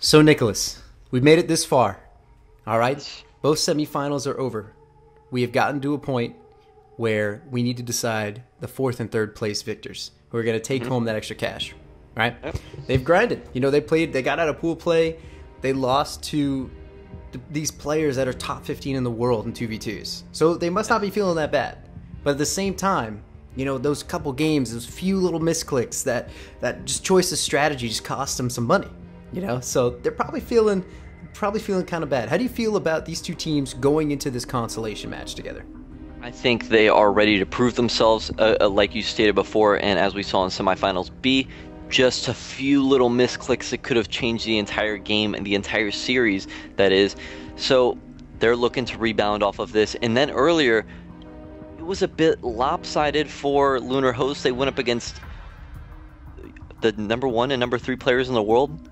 So, Nicholas, we've made it this far. All right? Both semifinals are over. We have gotten to a point where we need to decide the fourth and third place victors who are going to take home that extra cash. Right? Yep. They've grinded. You know, they got out of pool play. They lost to these players that are top 15 in the world in 2v2s. So they must not be feeling that bad. But at the same time, you know, those couple games, those few little misclicks, that just choice of strategy just cost them some money. You know, so they're probably feeling kind of bad. How do you feel about these two teams going into this consolation match together? I think they are ready to prove themselves, like you stated before, and as we saw in semifinals B, just a few little misclicks that could have changed the entire game and the entire series, that is. So they're looking to rebound off of this. And then earlier, it was a bit lopsided for Lunar Host. They went up against the number 1 and number 3 players in the world.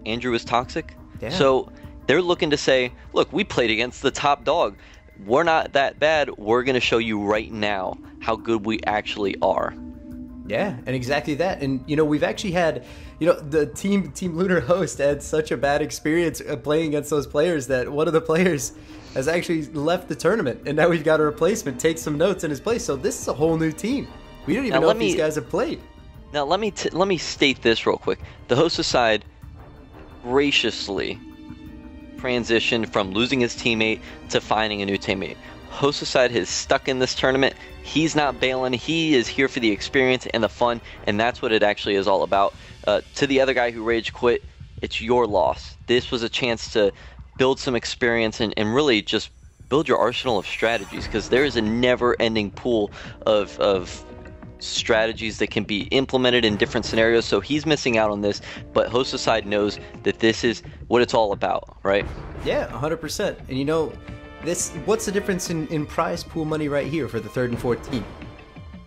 Andrew is toxic. Yeah. So they're looking to say, look, we played against the top dog. We're not that bad. We're going to show you right now how good we actually are. Yeah, and exactly that. And, you know, we've actually had, you know, the Team Lunar Host had such a bad experience playing against those players that one of the players has actually left the tournament. And now we've got a replacement take some notes in his place. So this is a whole new team. We don't even know if these guys have played. Now, let me state this real quick. The Host side graciously transitioned from losing his teammate to finding a new teammate. Host side has stuck in this tournament. He's not bailing. He is here for the experience and the fun, and that's what it actually is all about. To the other guy who rage quit, it's your loss. This was a chance to build some experience and really just build your arsenal of strategies, because there is a never-ending pool of strategies that can be implemented in different scenarios. So he's missing out on this, but Host side knows that this is what it's all about, right? Yeah, 100%. And you know, what's the difference in prize pool money right here for the third and fourth team?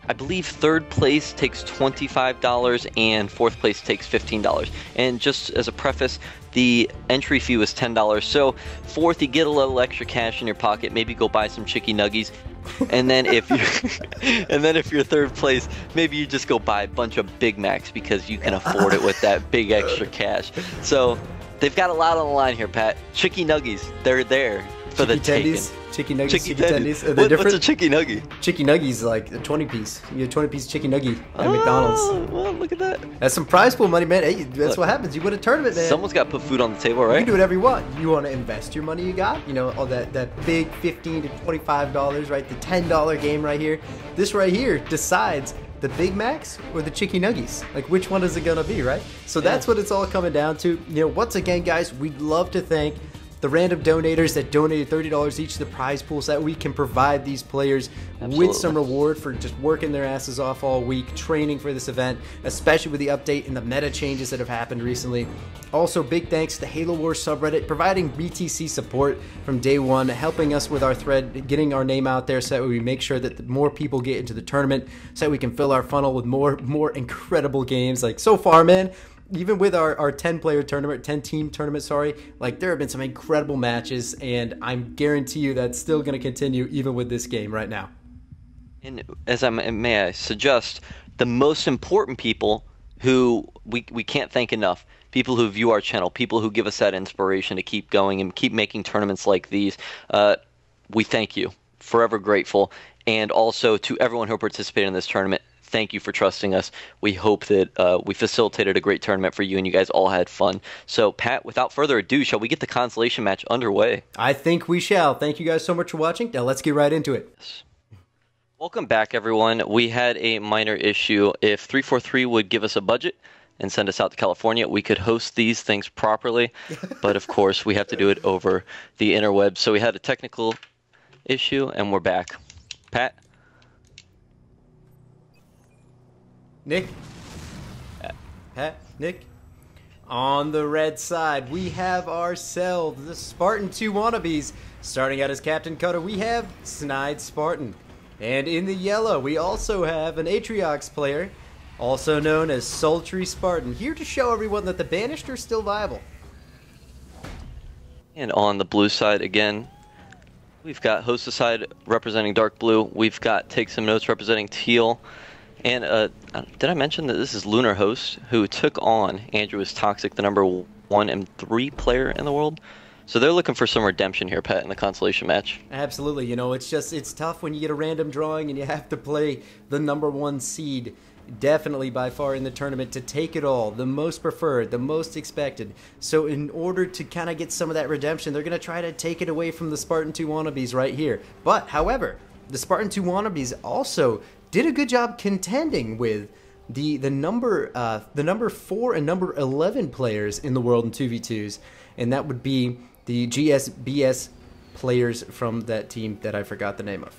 I believe third place takes $25 and fourth place takes $15. And just as a preface, the entry fee was $10. So fourth, you get a little extra cash in your pocket. Maybe go buy some chicky nuggies. And then if you're third place, maybe you just go buy a bunch of Big Macs because you can afford it with that big extra cash. So they've got a lot on the line here, Pat. Chicky nuggies, they're there for the taking. Chicky nuggies, chicky tendies. Are they What's different? a chicky nuggie? Chicky nuggies like a 20-piece. You get a 20-piece chicky nuggie at McDonald's. Well, look at that. That's some prize pool money, man. Hey, that's what happens. You win a tournament, man. Someone's got to put food on the table, right? You can do whatever you want. You want to invest your money you got, you know, all that big $15 to $25, right? The $10 game right here. This right here decides the Big Macs or the chicky nuggies. Like, which one is it gonna be, right? So that's what it's all coming down to. You know, once again, guys, we'd love to thank the random donators that donated $30 each to the prize pool so that we can provide these players with some reward for just working their asses off all week, training for this event, especially with the update and the meta changes that have happened recently. Also, big thanks to Halo Wars subreddit, providing BtC support from day one, helping us with our thread, getting our name out there so that we make sure that more people get into the tournament, so that we can fill our funnel with more incredible games. Like, so far, man, even with our 10-player tournament, 10-team tournament, sorry, like, there have been some incredible matches, and I'm guarantee you that's still going to continue even with this game right now. And may I suggest, the most important people who we can't thank enough, people who view our channel, people who give us that inspiration to keep going and keep making tournaments like these, we thank you. Forever grateful. And also to everyone who participated in this tournament, thank you for trusting us. We hope that we facilitated a great tournament for you and you guys all had fun. So, Pat, without further ado, shall we get the consolation match underway? I think we shall. Thank you guys so much for watching. Now let's get right into it. Welcome back, everyone. We had a minor issue. If 343 would give us a budget and send us out to California, we could host these things properly. But, of course, we have to do it over the interwebs. So we had a technical issue, and we're back. Pat? Nick? Pat? Nick? On the red side, we have ourselves the Spartan 2 wannabes. Starting out as Captain Cutter, we have Snide Spartan. And in the yellow, we also have an Atriox player, also known as Sultry Spartan, here to show everyone that the Banished are still viable. And on the blue side, again, we've got Host side representing dark blue. We've got Take Some Notes representing teal. And did I mention that this is Lunar Host, who took on Andrew is Toxic, the number 1 and 3 player in the world. So they're looking for some redemption here, Pat, in the Consolation match. Absolutely. You know, it's tough when you get a random drawing and you have to play the #1 seed. Definitely by far in the tournament to take it all, the most preferred, the most expected. So in order to kind of get some of that redemption, they're going to try to take it away from the Spartan 2 wannabes right here. But, however, the Spartan 2 wannabes also did a good job contending with the number 4 and number 11 players in the world in 2v2s, and that would be the GSBS players from that team that I forgot the name of.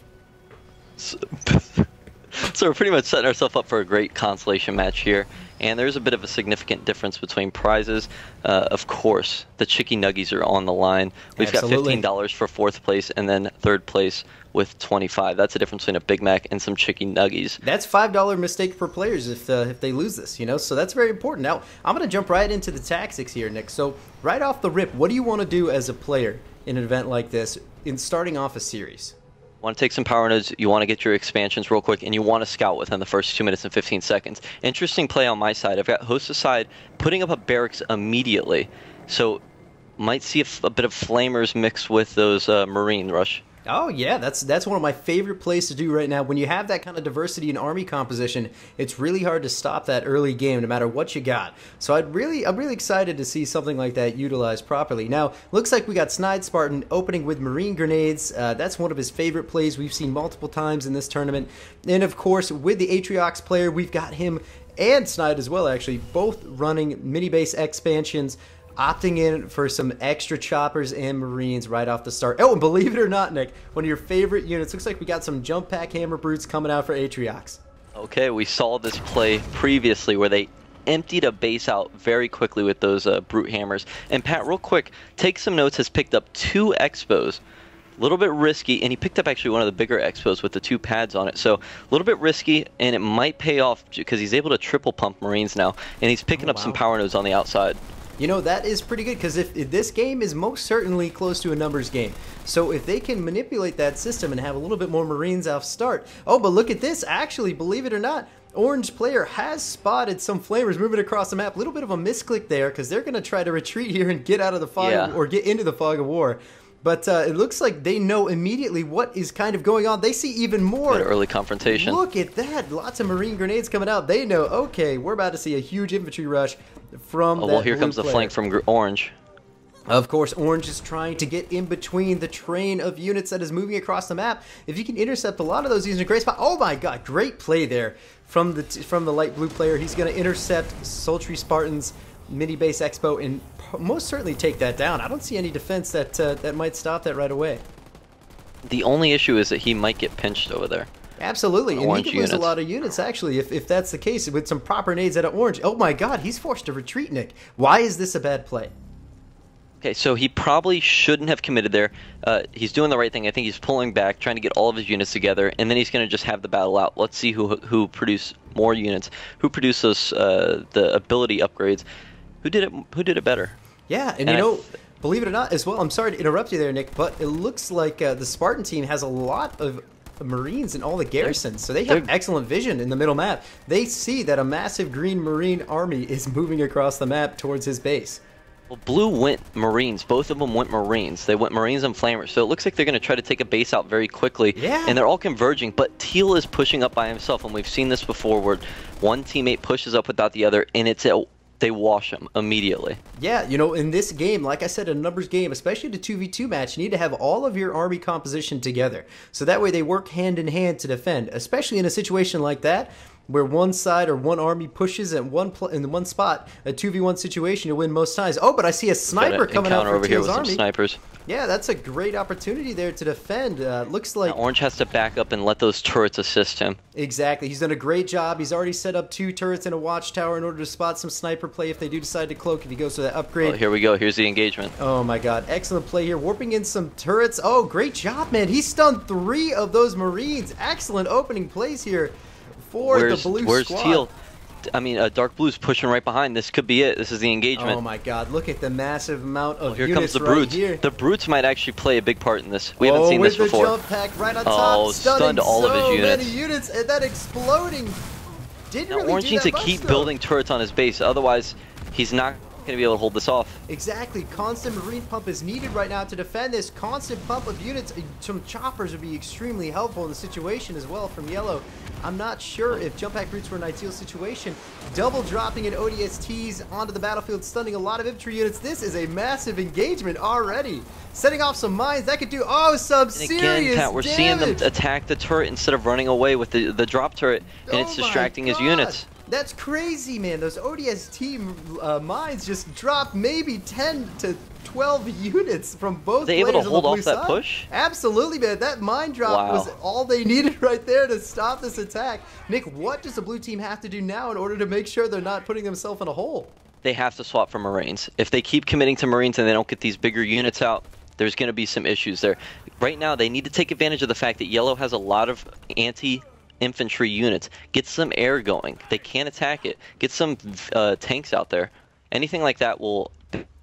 So we're pretty much setting ourselves up for a great Consolation match here, and there's a bit of a significant difference between prizes. Of course, the Chicky Nuggies are on the line. We've Absolutely. got $15 for 4th place, and then 3rd place with 25. That's the difference between a Big Mac and some Chicky Nuggies. That's $5 mistake for players if they lose this, you know, so that's very important. Now, I'm going to jump right into the tactics here, Nick. So right off the rip, what do you want to do as a player in an event like this in starting off a series? Want to take some power nodes, you want to get your expansions real quick, and you want to scout within the first 2 minutes and 15 seconds. Interesting play on my side. I've got Host's side putting up a barracks immediately, so might see a bit of flamers mixed with those Marine rush. Oh yeah, that's one of my favorite plays to do right now. When you have that kind of diversity in army composition, it's really hard to stop that early game no matter what you got. So I'm really excited to see something like that utilized properly. Now, looks like we got Snide Spartan opening with Marine grenades. That's one of his favorite plays we've seen multiple times in this tournament. And of course, with the Atriox player, we've got him and Snide as well, actually, both running mini-base expansions, opting in for some extra choppers and Marines right off the start. Oh, and believe it or not, Nick, one of your favorite units. Looks like we got some jump pack hammer brutes coming out for Atriox. Okay, we saw this play previously where they emptied a base out very quickly with those brute hammers. And Pat, real quick, take some notes, has picked up 2 expos. A little bit risky, and he picked up actually one of the bigger expos with the 2 pads on it. So a little bit risky, and it might pay off because he's able to triple pump Marines now, and he's picking up some power nodes on the outside. You know, that is pretty good, because if this game is most certainly close to a numbers game. So if they can manipulate that system and have a little bit more Marines off start. Oh, but look at this. Actually, believe it or not, Orange player has spotted some flamers moving across the map. A little bit of a misclick there, because they're going to try to retreat here and get out of the fog, or get into the fog of war. But it looks like they know immediately what is kind of going on. They see even more. Good early confrontation. Look at that. Lots of Marine grenades coming out. They know, okay, we're about to see a huge infantry rush from that well, here blue comes the player. flank from Orange. Of course, Orange is trying to get in between the train of units that is moving across the map. If you can intercept a lot of those using a great spot. Oh my god, great play there from the light blue player. He's going to intercept Sultry Spartan's mini base expo and most certainly take that down. I don't see any defense that might stop that right away. The only issue is that he might get pinched over there. Absolutely, and he could lose a lot of units actually if that's the case with some proper nades out of Orange. Oh my god, he's forced to retreat, Nick. Why is this a bad play? Okay, so he probably shouldn't have committed there. He's doing the right thing. I think he's pulling back, trying to get all of his units together, and then he's going to just have the battle out. Let's see who produced more units, who produced those the ability upgrades, who did it better. Yeah, and you know, believe it or not, as well. I'm sorry to interrupt you there, Nick, but it looks like the Spartan team has a lot of Marines in all the garrisons, so they have excellent vision in the middle map. They see that a massive green Marine army is moving across the map towards his base. Well, blue went Marines. Both of them went Marines. They went Marines and Flamers. So it looks like they're going to try to take a base out very quickly. Yeah. And they're all converging. But Teal is pushing up by himself. And we've seen this before where one teammate pushes up without the other. And they wash him immediately. Yeah, you know, in this game, like I said, a numbers game, especially the 2v2 match, you need to have all of your army composition together. So that way they work hand in hand to defend, especially in a situation like that, where one side or one army pushes in one spot, a 2v1 situation, you'll win most times. Oh, but I see a sniper coming out for Teal's army. Some snipers. Yeah, that's a great opportunity there to defend. Looks like now Orange has to back up and let those turrets assist him. Exactly. He's done a great job. He's already set up 2 turrets and a watchtower in order to spot some sniper play if they do decide to cloak, if he goes for that upgrade. Oh, here we go. Here's the engagement. Oh my god. Excellent play here. Warping in some turrets. Oh, great job, man. He stunned 3 of those Marines. Excellent opening plays here for the blue squad. Where's Teal? I mean, Dark Blue's pushing right behind. This could be it. This is the engagement. Oh my god, look at the massive amount of here units comes the Brutes. Right here. The Brutes might actually play a big part in this. We haven't seen this before. With the jump pack right on top, oh, stunned all of his units. Many units, and that exploding didn't now, really Orange do needs that to much, keep though. building turrets on his base, otherwise he's not going to be able to hold this off. Exactly. Constant Marine Pump is needed right now to defend this. Constant pump of units. Some choppers would be extremely helpful in the situation as well from Yellow. I'm not sure if Jump Pack Brutes were an ideal situation. Double dropping in ODSTs onto the battlefield, stunning a lot of infantry units. This is a massive engagement already. Setting off some mines. That could do, some serious again, Pat, we're damage. seeing them attack the turret instead of running away with the drop turret, and it's distracting his units. That's crazy, man. Those ODST mines just dropped maybe 10 to 12 units from both players. They able to hold off side. That push? Absolutely, man. That mine drop was all they needed right there to stop this attack. Nick, what does the blue team have to do now in order to make sure they're not putting themselves in a hole? They have to swap for Marines. If they keep committing to Marines and they don't get these bigger units out, there's going to be some issues there. Right now, they need to take advantage of the fact that Yellow has a lot of infantry units. Get some air going. They can't attack it. Get some tanks out there. Anything like that will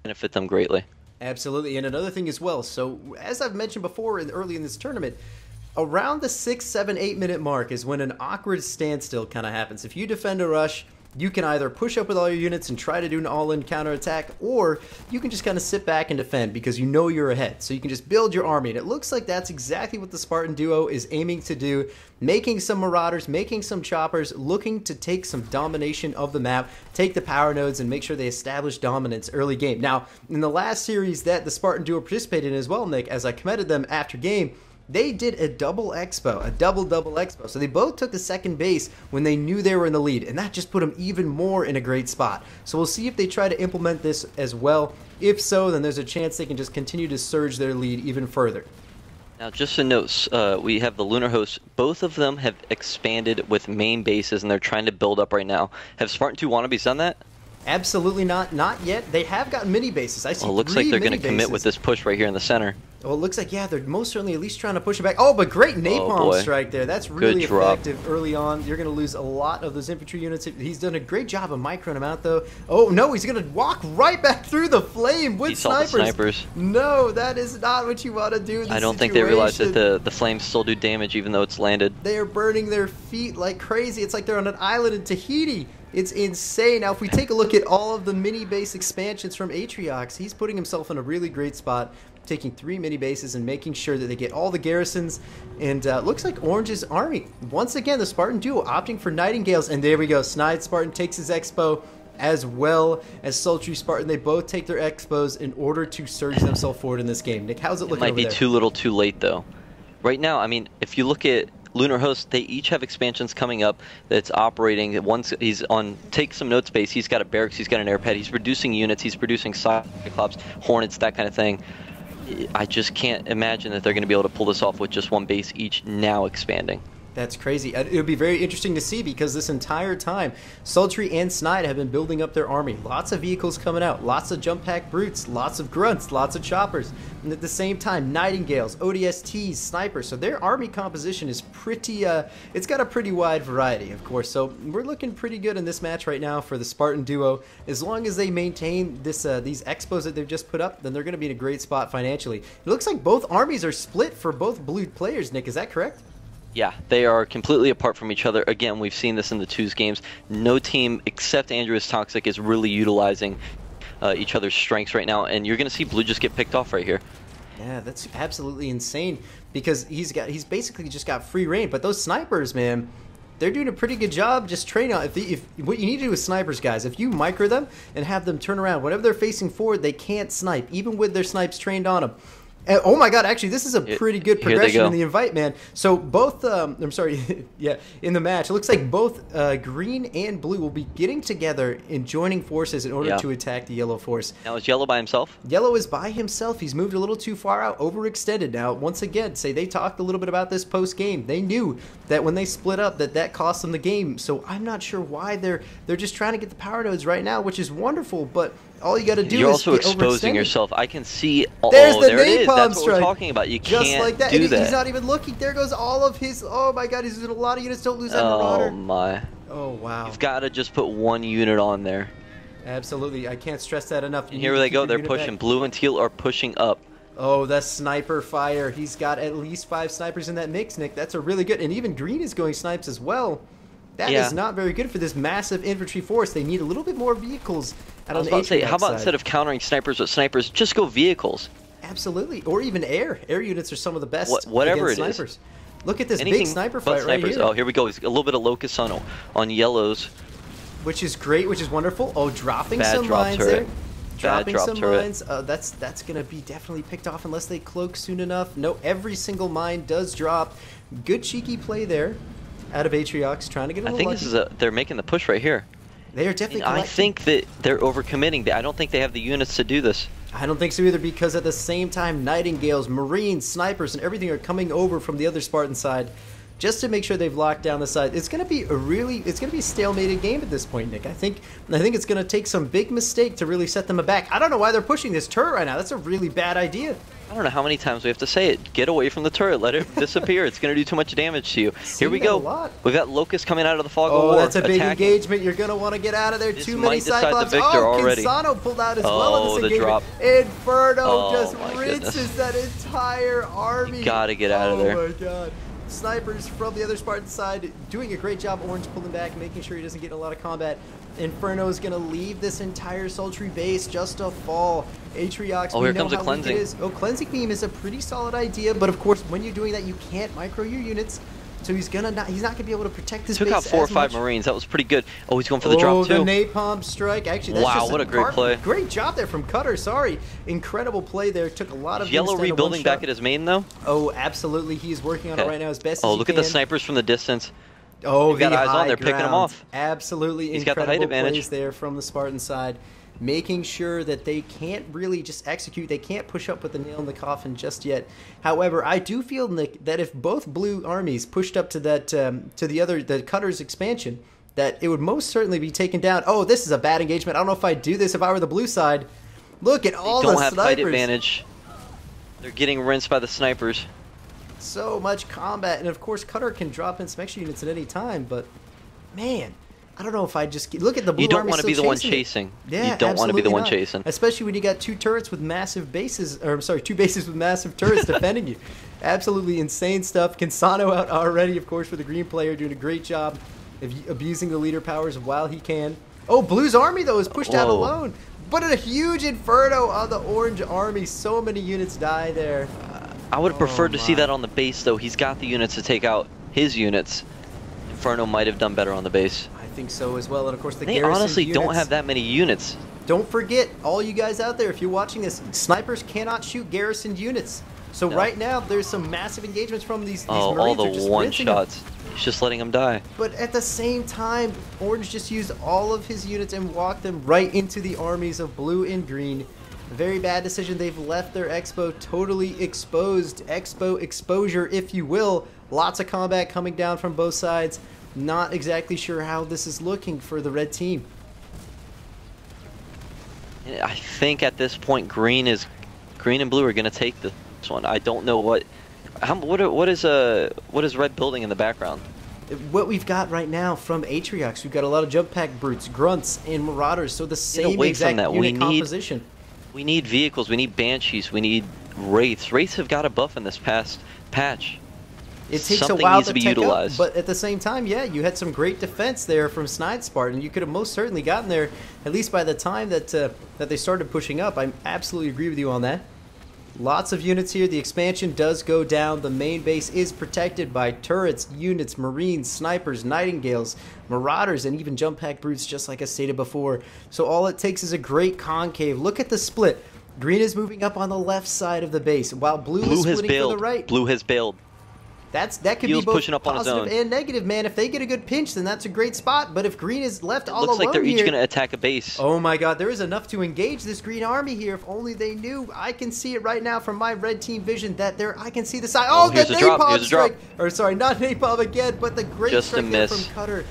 benefit them greatly. Absolutely. And another thing as well, so as I've mentioned before early in this tournament, around the 6, 7, 8 minute mark is when an awkward standstill kind of happens. If you defend a rush, you can either push up with all your units and try to do an all-in counterattack, or you can just kind of sit back and defend because you know you're ahead. So you can just build your army, and it looks like that's exactly what the Spartan duo is aiming to do, making some marauders, making some choppers, looking to take some domination of the map, take the power nodes, and make sure they establish dominance early game. Now, in the last series that the Spartan duo participated in as well, Nick, as I commended them after game, they did a double expo, a double expo. So they both took the second base when they knew they were in the lead, and that just put them even more in a great spot. So we'll see if they try to implement this as well. If so, then there's a chance they can just continue to surge their lead even further. Now, just a note, we have the Lunar Hosts. Both of them have expanded with main bases, and they're trying to build up right now. Have Spartan 2 wannabes done that? Absolutely not yet. They have got mini bases. I see. Well, it looks like they're going to commit with this push right here in the center. Well, it looks like, yeah, they're most certainly at least trying to push it back. Oh, but great napalm strike there. That's really effective early on. You're going to lose a lot of those infantry units. He's done a great job of microing them out, though. Oh, no, he's going to walk right back through the flame with snipers. No, that is not what you want to do in this I don't think they realize that the flames still do damage even though it's landed. They are burning their feet like crazy. It's like they're on an island in Tahiti. It's insane. Now, if we take a look at all of the mini-base expansions from Atriox, he's putting himself in a really great spot, taking 3 mini-bases and making sure that they get all the garrisons. And looks like Orange's army. Once again, the Spartan duo opting for Nightingales. And there we go. Snide Spartan takes his expo as well as Sultry Spartan. They both take their expos in order to surge themselves forward in this game. Nick, how's it looking over there? It might be too little too late, though. Right now, I mean, if you look at Lunar Host, they each have expansions coming up that's operating. Once he's on take some node space, he's got a barracks, he's got an airpad, he's producing units, he's producing Cyclops, Hornets, that kind of thing. I just can't imagine that they're going to be able to pull this off with just one base each now expanding. That's crazy. It would be very interesting to see because this entire time, Sultry and Snide have been building up their army. Lots of vehicles coming out, lots of jump pack brutes, lots of grunts, lots of choppers. And at the same time, Nightingales, ODSTs, snipers. So their army composition is pretty, it's got a pretty wide variety, of course. So we're looking pretty good in this match right now for the Spartan duo. As long as they maintain this, these expos that they've just put up, then they're going to be in a great spot financially. It looks like both armies are split for both blue players, Nick. Is that correct? Yeah, they are completely apart from each other. Again, we've seen this in the twos games. No team except Andrew is Toxic is really utilizing each other's strengths right now, and you're going to see blue just get picked off right here. Yeah, that's absolutely insane because he's basically just got free reign. But those snipers, man, they're doing a pretty good job just training on. If what you need to do with snipers, guys, if you micro them and have them turn around, whenever they're facing forward, they can't snipe, even with their snipes trained on them. And, oh my god, actually, this is a pretty good progression in the invite, man. So both, I'm sorry, yeah, in the match, it looks like both green and blue will be getting together and joining forces in order to attack the yellow force. Now, is yellow by himself? Yellow is by himself. He's moved a little too far out, overextended. Now, once again, they talked a little bit about this post-game. They knew that when they split up that cost them the game. So I'm not sure why they're just trying to get the power nodes right now, which is wonderful, but all you got to do You're is also exposing yourself. I can see. There's the there it is. That's strike. what we're talking about. You just can't like that. do that. He's not even looking. There goes all of his. Oh my god, he's using a lot of units. Don't lose that Marauder. Oh my. Oh wow. You've got to just put one unit on there. Absolutely. I can't stress that enough. And here they go. They're pushing. Blue and teal are pushing up. Oh, the sniper fire. He's got at least 5 snipers in that mix, Nick. That's a really good. And even green is going snipes as well. That is not very good for this massive infantry force. They need a little bit more vehicles I was about to say, how about instead of countering snipers with snipers, just go vehicles? Absolutely, or even air. Air units are some of the best whatever against it snipers. is. Look at this Anything big sniper but fight right snipers. here. Oh, here we go. A little bit of locust on yellows. Which is great, which is wonderful. Oh, dropping Bad some drop mines turret. there. Bad Dropping drop some turret. mines. That's going to be definitely picked off unless they cloak soon enough. No, every single mine does drop. Good cheeky play there out of Atriox, trying to get a little lucky. This is they're making the push right here. They are definitely I think that they're overcommitting. I don't think they have the units to do this. I don't think so either, because at the same time, Nightingales, Marines, Snipers, and everything are coming over from the other Spartan side just to make sure they've locked down the side. It's going to be a stalemated game at this point, Nick. I think it's going to take some big mistake to really set them aback. I don't know why they're pushing this turret right now. That's a really bad idea. I don't know how many times we have to say it. Get away from the turret. Let it disappear. It's going to do too much damage to you. Here we go. We've got Locust coming out of the fog of war. Oh, that's a big engagement. You're going to want to get out of there. Too many Cyclops. Consano pulled out as well in this engagement. Inferno just rinses that entire army. You got to get out of there. Oh, my God. Snipers from the other Spartan side doing a great job. Orange pulling back, making sure he doesn't get in a lot of combat. Inferno is going to leave this entire sultry base just to fall. Atriox, oh, here comes a cleansing. Oh, cleansing beam is a pretty solid idea, but of course, when you're doing that, you can't micro your units. So he's not going to be able to protect this base. Took out 4 or 5 Marines. That was pretty good. Oh, he's going for the drop too. Oh, the napalm strike. Actually, that's just what a great play. Great job there from Cutter. Sorry, incredible play there. Took a lot of Yellow rebuilding back at his main though. Oh, absolutely. He's working on it right now as best as he can. Oh, look at the snipers from the distance. Oh, You've got eyes on. They're picking them off. Absolutely He's got the height incredible advantage plays there from the Spartan side, making sure that they can't really just execute. They can't push up with the nail in the coffin just yet. However, I do feel, Nick, that if both blue armies pushed up to that the Cutter's expansion, that it would most certainly be taken down. Oh, this is a bad engagement. I don't know if I'd do this if I were the blue side. Look at all the snipers. They don't have height advantage. They're getting rinsed by the snipers. So much combat, and of course Cutter can drop in some extra units at any time, but man, I don't know if I just look at the blue army. You don't want to be the one chasing. Yeah, you don't want to be the one chasing. Especially when you got 2 turrets with massive bases, or I'm sorry, 2 bases with massive turrets defending you. Absolutely insane stuff. Consano out already, of course, for the green player, doing a great job of abusing the leader powers while he can. Oh, blue's army though is pushed out alone, but a huge inferno on the orange army. So many units die there. I would have preferred to see that on the base, though. He's got the units to take out his units. Inferno might have done better on the base. I think so as well, and of course the they garrison honestly units, don't have that many units. Don't forget, all you guys out there, if you're watching this, snipers cannot shoot garrisoned units. So right now, there's some massive engagements from these Marines. All the one-shots. He's just letting them die. But at the same time, Orange just used all of his units and walked them right into the armies of blue and green. Very bad decision. They've left their Expo totally exposed. Expo exposure, if you will. Lots of combat coming down from both sides. Not exactly sure how this is looking for the red team. I think at this point, green and blue are going to take this one. I don't know what is red building in the background. What we've got right now from Atriox, we've got a lot of jump pack brutes, grunts, and marauders. So the same exact unit composition. We need vehicles, we need banshees, we need wraiths. Wraiths have got a buff in this past patch. It takes Something a while needs to be utilized. But at the same time, yeah, you had some great defense there from Snide Spartan. You could have most certainly gotten there, at least by the time that they started pushing up. I absolutely agree with you on that. Lots of units here. The expansion does go down. The main base is protected by turrets, units, marines, snipers, nightingales, marauders, and even jump pack brutes, just like I stated before. So all it takes is a great concave. Look at the split. Green is moving up on the left side of the base, while blue is splitting to the right. Blue has bailed. That could be both positive and negative, man. If they get a good pinch, then that's a great spot. But if green is left all alone looks like they're each going to attack a base. Oh my God, there is enough to engage this green army here. If only they knew. I can see it right now from my red team vision that I can see the side. Oh, the napalm strike. Or sorry, not napalm again, but the great strike there from Cutter.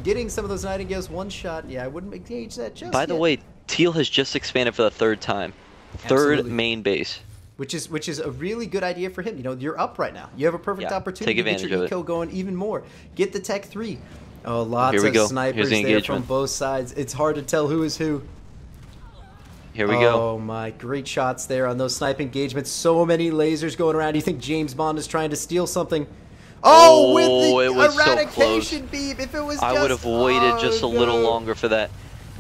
Getting some of those nightingales one shot. Yeah, I wouldn't engage that just By the way, Teal has just expanded for the 3rd time. Third main base. Which is a really good idea for him. You know, you're up right now. You have a perfect opportunity to get your eco going even more. Get the Tech 3. Oh, lots of snipers there from both sides. It's hard to tell who is who. Here we go. Oh my, great shots there on those snipe engagements. So many lasers going around. You think James Bond is trying to steal something? Oh, with the eradication beam. If it was I would have waited just a little longer for that.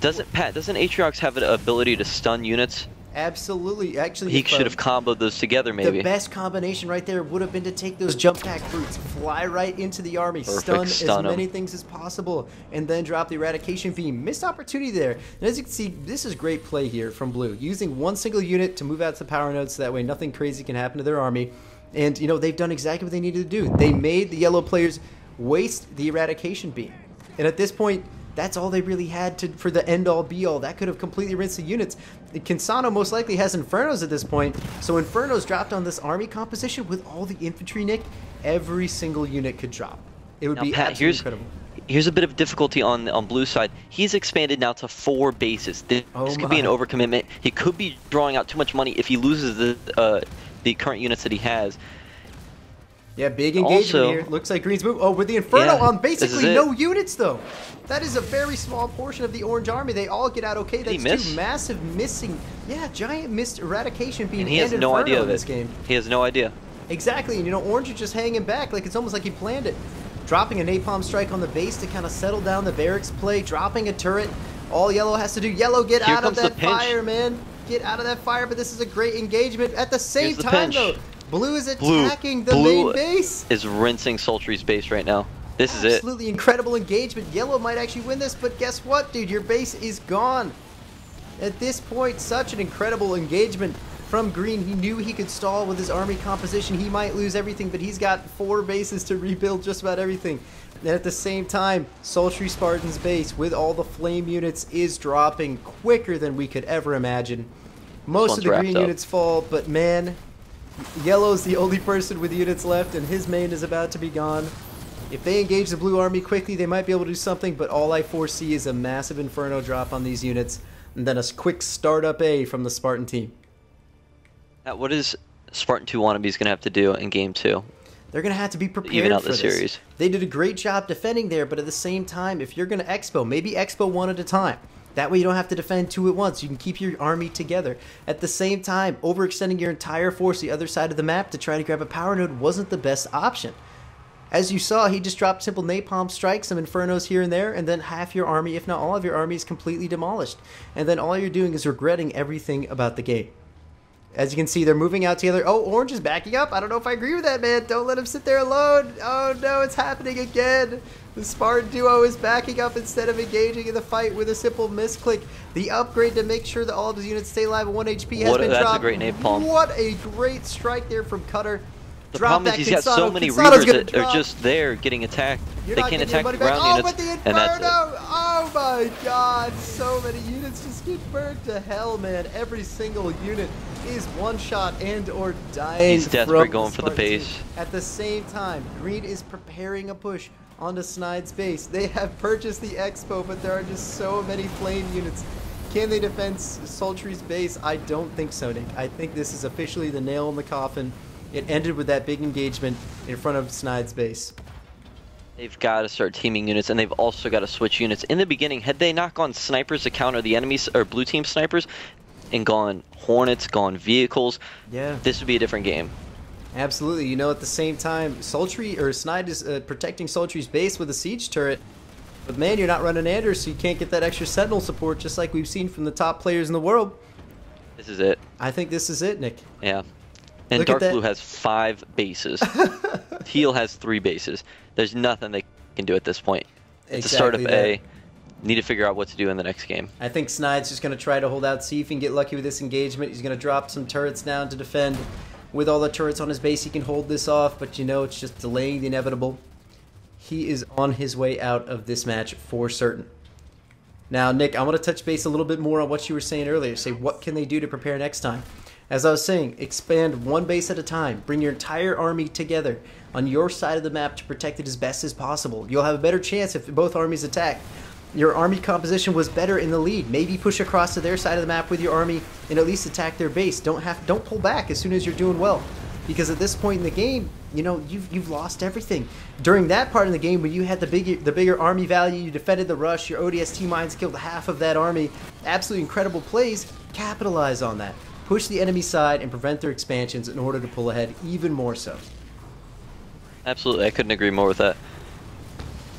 Doesn't Atriox have an ability to stun units? Absolutely. Actually, he should have comboed those together, maybe. The best combination right there would have been to take those jump pack brutes, fly right into the army, stun as many things as possible, and then drop the eradication beam. Missed opportunity there. And as you can see, this is great play here from Blue, using one single unit to move out to the power nodes so that way nothing crazy can happen to their army. And, you know, they've done exactly what they needed to do. They made the yellow players waste the eradication beam. And at this point, that's all they really had for the end-all be-all. That could have completely rinsed the units. Kinsano most likely has Infernos at this point, so Infernos dropped on this army composition with all the infantry, Nick. Every single unit could drop. It would be absolutely incredible. Here's a bit of difficulty on Blue's side. He's expanded now to 4 bases. This could be an overcommitment. He could be drawing out too much money if he loses the current units that he has. Yeah, big engagement here. Looks like Green's move. Oh, with the Inferno on basically no units, though. That is a very small portion of the Orange Army. They all get out okay. That's two massive missing. Yeah, giant missed eradication being he has no idea of this game. He has no idea. Exactly, and you know, Orange is just hanging back. Like, it's almost like he planned it. Dropping a napalm strike on the base to kind of settle down the barracks play. Dropping a turret. All Yellow has to do. Yellow, get out of that fire, man. Get out of that fire, but this is a great engagement. At the same time, though, Blue is attacking the main base. Is rinsing Sultry's base right now. This is it. Absolutely incredible engagement. Yellow might actually win this, but guess what, dude? Your base is gone. At this point, such an incredible engagement from Green. He knew he could stall with his army composition. He might lose everything, but he's got 4 bases to rebuild just about everything. And at the same time, Sultry Spartan's base with all the flame units is dropping quicker than we could ever imagine. Most of the green units fall, but man, Yellow's the only person with units left, and his main is about to be gone. If they engage the blue army quickly, they might be able to do something, but all I foresee is a massive Inferno drop on these units, and then a quick startup A from the Spartan team. Now, what is Spartan 2 wannabes going to have to do in Game 2? They're going to have to be prepared even out for the series. They did a great job defending there, but at the same time, if you're going to expo, maybe expo 1 at a time. That way you don't have to defend 2 at once. You can keep your army together. At the same time, overextending your entire force the other side of the map to try to grab a power node wasn't the best option. As you saw, he just dropped simple napalm strikes, some Infernos here and there, and then half your army, if not all of your army, is completely demolished. And then all you're doing is regretting everything about the game. As you can see, they're moving out together. Oh, Orange is backing up. I don't know if I agree with that, man. Don't let him sit there alone. Oh, no, it's happening again. The Spartan duo is backing up instead of engaging in the fight with a simple misclick. The upgrade to make sure that all of his units stay alive at 1 HP has been dropped. That's a great napalm. What a great strike there from Cutter. The problem is he's got so many Reavers that are just there getting attacked. They can't attack the ground units, and that's it. Oh my god, so many units just get burned to hell, man. Every single unit is one shot and or dying. He's desperate going for the base. At the same time, Green is preparing a push onto Snide's base. They have purchased the Expo, but there are just so many flame units. Can they defend Sultry's base? I don't think so, Nick. I think this is officially the nail in the coffin. It ended with that big engagement in front of Snide's base. They've got to start teaming units, and they've also got to switch units. In the beginning, had they not gone snipers to counter the enemies or blue team snipers, and gone Hornets, gone vehicles, this would be a different game. Absolutely. You know, at the same time, Snide is protecting Sultry's base with a siege turret. But man, you're not running Anders, so you can't get that extra Sentinel support, just like we've seen from the top players in the world. This is it. I think this is it, Nick. Yeah. And Dark Blue has 5 bases. Teal has 3 bases. There's nothing they can do at this point. It's a startup A. Need to figure out what to do in the next game. I think Snide's just going to try to hold out, see if he can get lucky with this engagement. He's going to drop some turrets down to defend. With all the turrets on his base, he can hold this off, but you know, it's just delaying the inevitable. He is on his way out of this match for certain. Now, Nick, I want to touch base a little bit more on what you were saying earlier. Say, what can they do to prepare next time? As I was saying, expand 1 base at a time. Bring your entire army together on your side of the map to protect it as best as possible. You'll have a better chance if both armies attack. Your army composition was better in the lead. Maybe push across to their side of the map with your army and at least attack their base. Don't pull back as soon as you're doing well. Because at this point in the game, you know, you've lost everything. During that part of the game when you had the bigger army value, you defended the rush, your ODST mines killed half of that army. Absolutely incredible plays. Capitalize on that. Push the enemy side and prevent their expansions in order to pull ahead even more so. Absolutely, I couldn't agree more with that.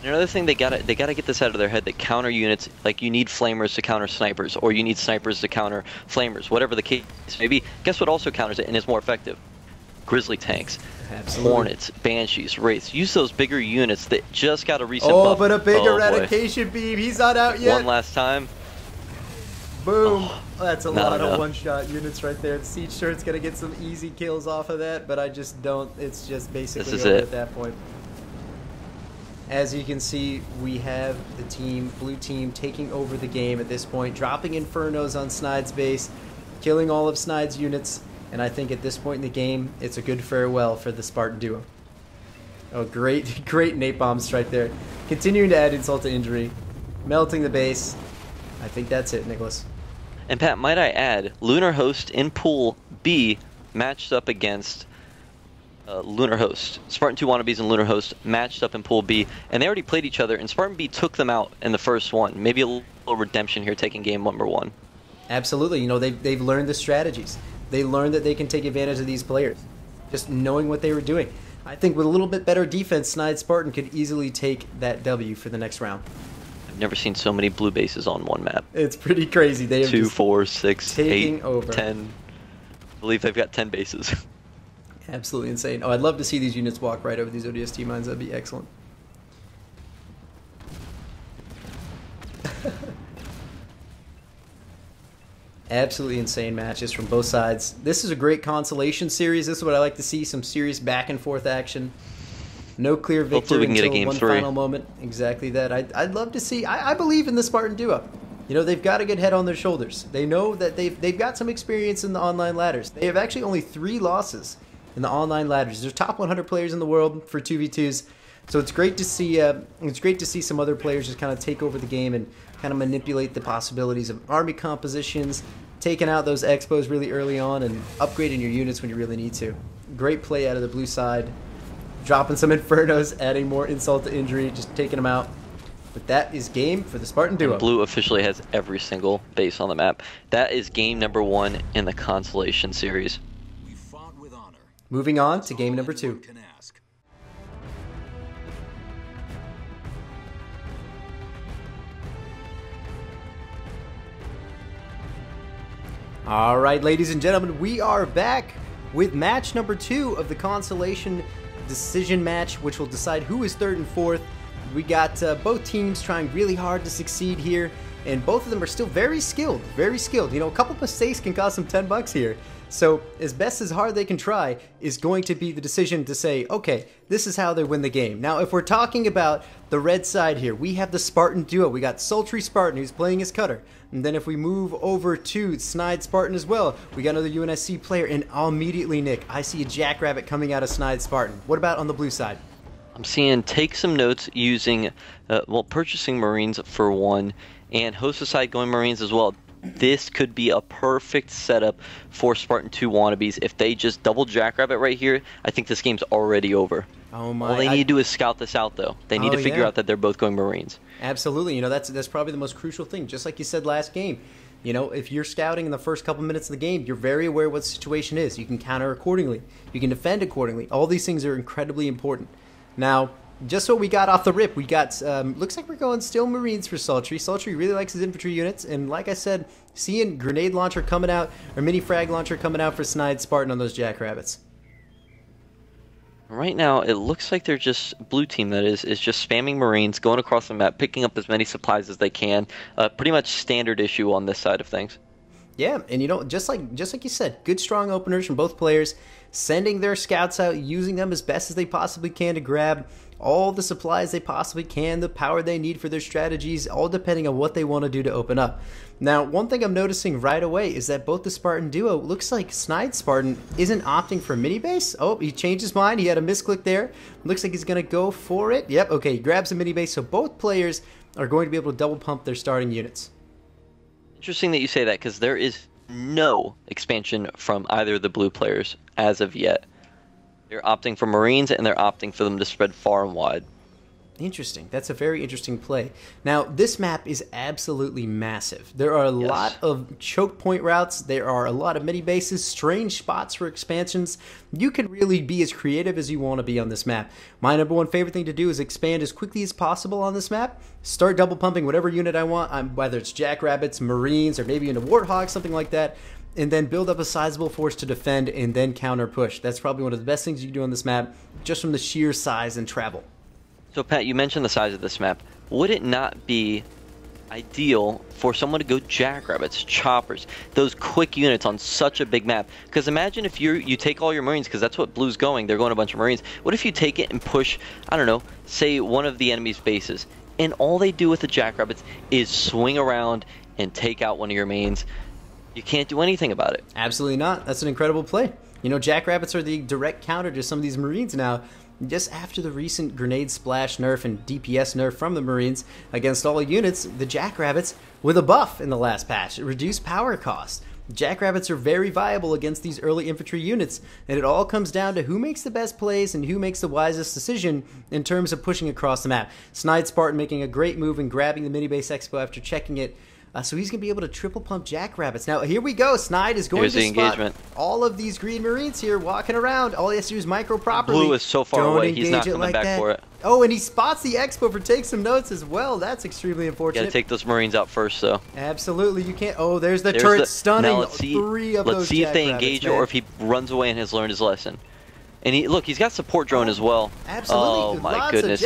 Another thing they gotta get this out of their head that counter units, like you need flamers to counter snipers, or you need snipers to counter flamers, whatever the case may be. Guess what also counters it and is more effective? Grizzly tanks, Absolutely. Hornets, Banshees, Wraiths. Use those bigger units that just got a recent Oh, buff. but a big boy. eradication beam. He's not out yet. One last time. Boom. That's a not lot enough. of one-shot units right there. Siege Shirt's going to get some easy kills off of that, but I just don't. It's just basically This is over it. at that point. As you can see, we have the team, blue team, taking over the game at this point, dropping Infernos on Snide's base, killing all of Snide's units, and I think at this point in the game, it's a good farewell for the Spartan duo. Oh, great, great Nate bombs right there. Continuing to add insult to injury, melting the base. I think that's it, Nicholas. And Pat, might I add, Lunar Host in Pool B matched up against Lunar Host. Spartan 2 wannabes and Lunar Host matched up in Pool B, and they already played each other, and Spartan B took them out in the first one. Maybe a little redemption here, taking game number 1. Absolutely. You know, they've learned the strategies. They learned that they can take advantage of these players. Just knowing what they were doing. I think with a little bit better defense, Snide Spartan could easily take that W for the next round. I've never seen so many blue bases on one map. It's pretty crazy. They have 2, just 4, 6, taking 8, over. 10. I believe they've got 10 bases. Absolutely insane. Oh, I'd love to see these units walk right over these ODST mines. That'd be excellent. Absolutely insane matches from both sides. This is a great consolation series. This is what I like to see, some serious back and forth action. No clear victory we can get a until game one 3. final moment. Exactly that. I'd love to see. I believe in the Spartan duo. You know, they've got a good head on their shoulders. They know that they've got some experience in the online ladders. They have actually only 3 losses in the online ladders. They're top 100 players in the world for 2v2s. So it's great to see. It's great to see some other players just kind of take over the game and kind of manipulate the possibilities of army compositions, taking out those expos really early on, and upgrading your units when you really need to. Great play out of the blue side, dropping some infernos, adding more insult to injury, just taking them out. But that is game for the Spartan duo. And blue officially has every single base on the map. That is game number 1 in the Consolation series. We fought with honor. Moving on to game number 2. Can ask. All right, ladies and gentlemen, we are back with match number 2 of the Consolation decision match, which will decide who is 3rd and 4th. We got both teams trying really hard to succeed here, and both of them are still very skilled, very skilled. You know, a couple mistakes can cost them $10 here. So as best as hard they can try is going to be the decision to say, okay, this is how they win the game. Now, if we're talking about the red side here, we have the Spartan duo. We got Sultry Spartan, who's playing his cutter. And then if we move over to Snide Spartan as well, we got another UNSC player. And immediately, Nick, I see a Jackrabbit coming out of Snide Spartan. What about on the blue side? I'm seeing take some notes using, purchasing Marines for 1, and host aside going Marines as well. This could be a perfect setup for Spartan 2 wannabes. If they just double Jackrabbit right here, I think this game's already over. Oh my! All they need to do is scout this out, though. They need to figure out that they're both going Marines. Absolutely. You know, that's probably the most crucial thing. Just like you said last game, you know, if you're scouting in the first couple minutes of the game, you're very aware what the situation is. You can counter accordingly. You can defend accordingly. All these things are incredibly important. Now, just what we got off the rip, we got, looks like we're going still Marines for Sultry. Sultry really likes his infantry units, and like I said, seeing grenade launcher coming out, or mini frag launcher coming out for Snide Spartan on those Jackrabbits. Right now, it looks like they're just, blue team that is just spamming Marines, going across the map, picking up as many supplies as they can. Pretty much standard issue on this side of things. Yeah, and you know, just like you said, good strong openers from both players, sending their scouts out, using them as best as they possibly can to grab all the supplies they possibly can, the power they need for their strategies, all depending on what they want to do to open up. Now, one thing I'm noticing right away is that both the Spartan duo, looks like Snide Spartan isn't opting for mini base. Oh, he changed his mind. He had a misclick there. Looks like he's going to go for it. Yep, okay, he grabs a mini base. So both players are going to be able to double pump their starting units. Interesting that you say that, because there is no expansion from either of the blue players as of yet. They're opting for Marines, and they're opting for them to spread far and wide. Interesting. That's a very interesting play. Now, this map is absolutely massive. There are a lot of choke point routes. There are a lot of mini bases, strange spots for expansions. You can really be as creative as you want to be on this map. My number one favorite thing to do is expand as quickly as possible on this map. Start double pumping whatever unit I want, whether it's Jackrabbits, Marines, or maybe into Warthogs, something like that. And then build up a sizable force to defend and then counter push. That's probably one of the best things you can do on this map, just from the sheer size and travel. So Pat, you mentioned the size of this map. Would it not be ideal for someone to go Jackrabbits, Choppers, those quick units on such a big map? Because imagine if you take all your Marines, because that's what Blue's going. They're going a bunch of Marines. What if you take it and push, I don't know, say one of the enemy's bases, and all they do with the Jackrabbits is swing around and take out one of your mains? You can't do anything about it. Absolutely not. That's an incredible play. You know, Jackrabbits are the direct counter to some of these Marines now. Just after the recent grenade splash nerf and DPS nerf from the Marines against all units, the Jackrabbits, with a buff in the last patch, reduced power cost. Jackrabbits are very viable against these early infantry units, and it all comes down to who makes the best plays and who makes the wisest decision in terms of pushing across the map. Snide Spartan making a great move and grabbing the mini base expo after checking it. So he's going to be able to triple pump Jackrabbits. Now, here we go. Snide is going to spot all of these green Marines here walking around. All he has to do is micro properly. Blue is so far away. He's not coming back for it. Oh, and he spots the expo for take some notes as well. That's extremely unfortunate. You got to take those Marines out first, though. Absolutely. You can't. Oh, there's the turret stunning. Now let's see, let's see if they engage or if he runs away and has learned his lesson. And look, he's got support drone as well. Absolutely. Oh, my goodness.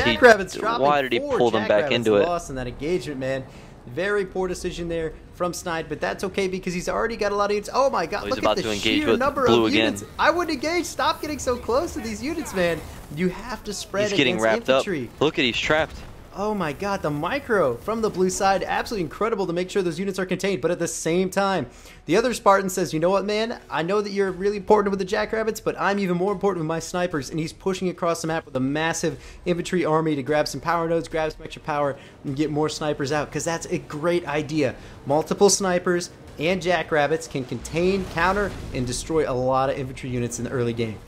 Why did he pull them back into it? Lost in that engagement, man. Very poor decision there from Snide, but that's okay because he's already got a lot of units. Oh my god, look at the sheer number of units. I would engage. Stop getting so close to these units, man. You have to spread against infantry. He's getting wrapped up. Look at, he's trapped. Oh my god, the micro from the blue side, absolutely incredible to make sure those units are contained, but at the same time, the other Spartan says, you know what, man, I know that you're really important with the Jackrabbits, but I'm even more important with my snipers, and he's pushing across the map with a massive infantry army to grab some power nodes, grab some extra power, and get more snipers out, because that's a great idea. Multiple snipers and Jackrabbits can contain, counter, and destroy a lot of infantry units in the early game.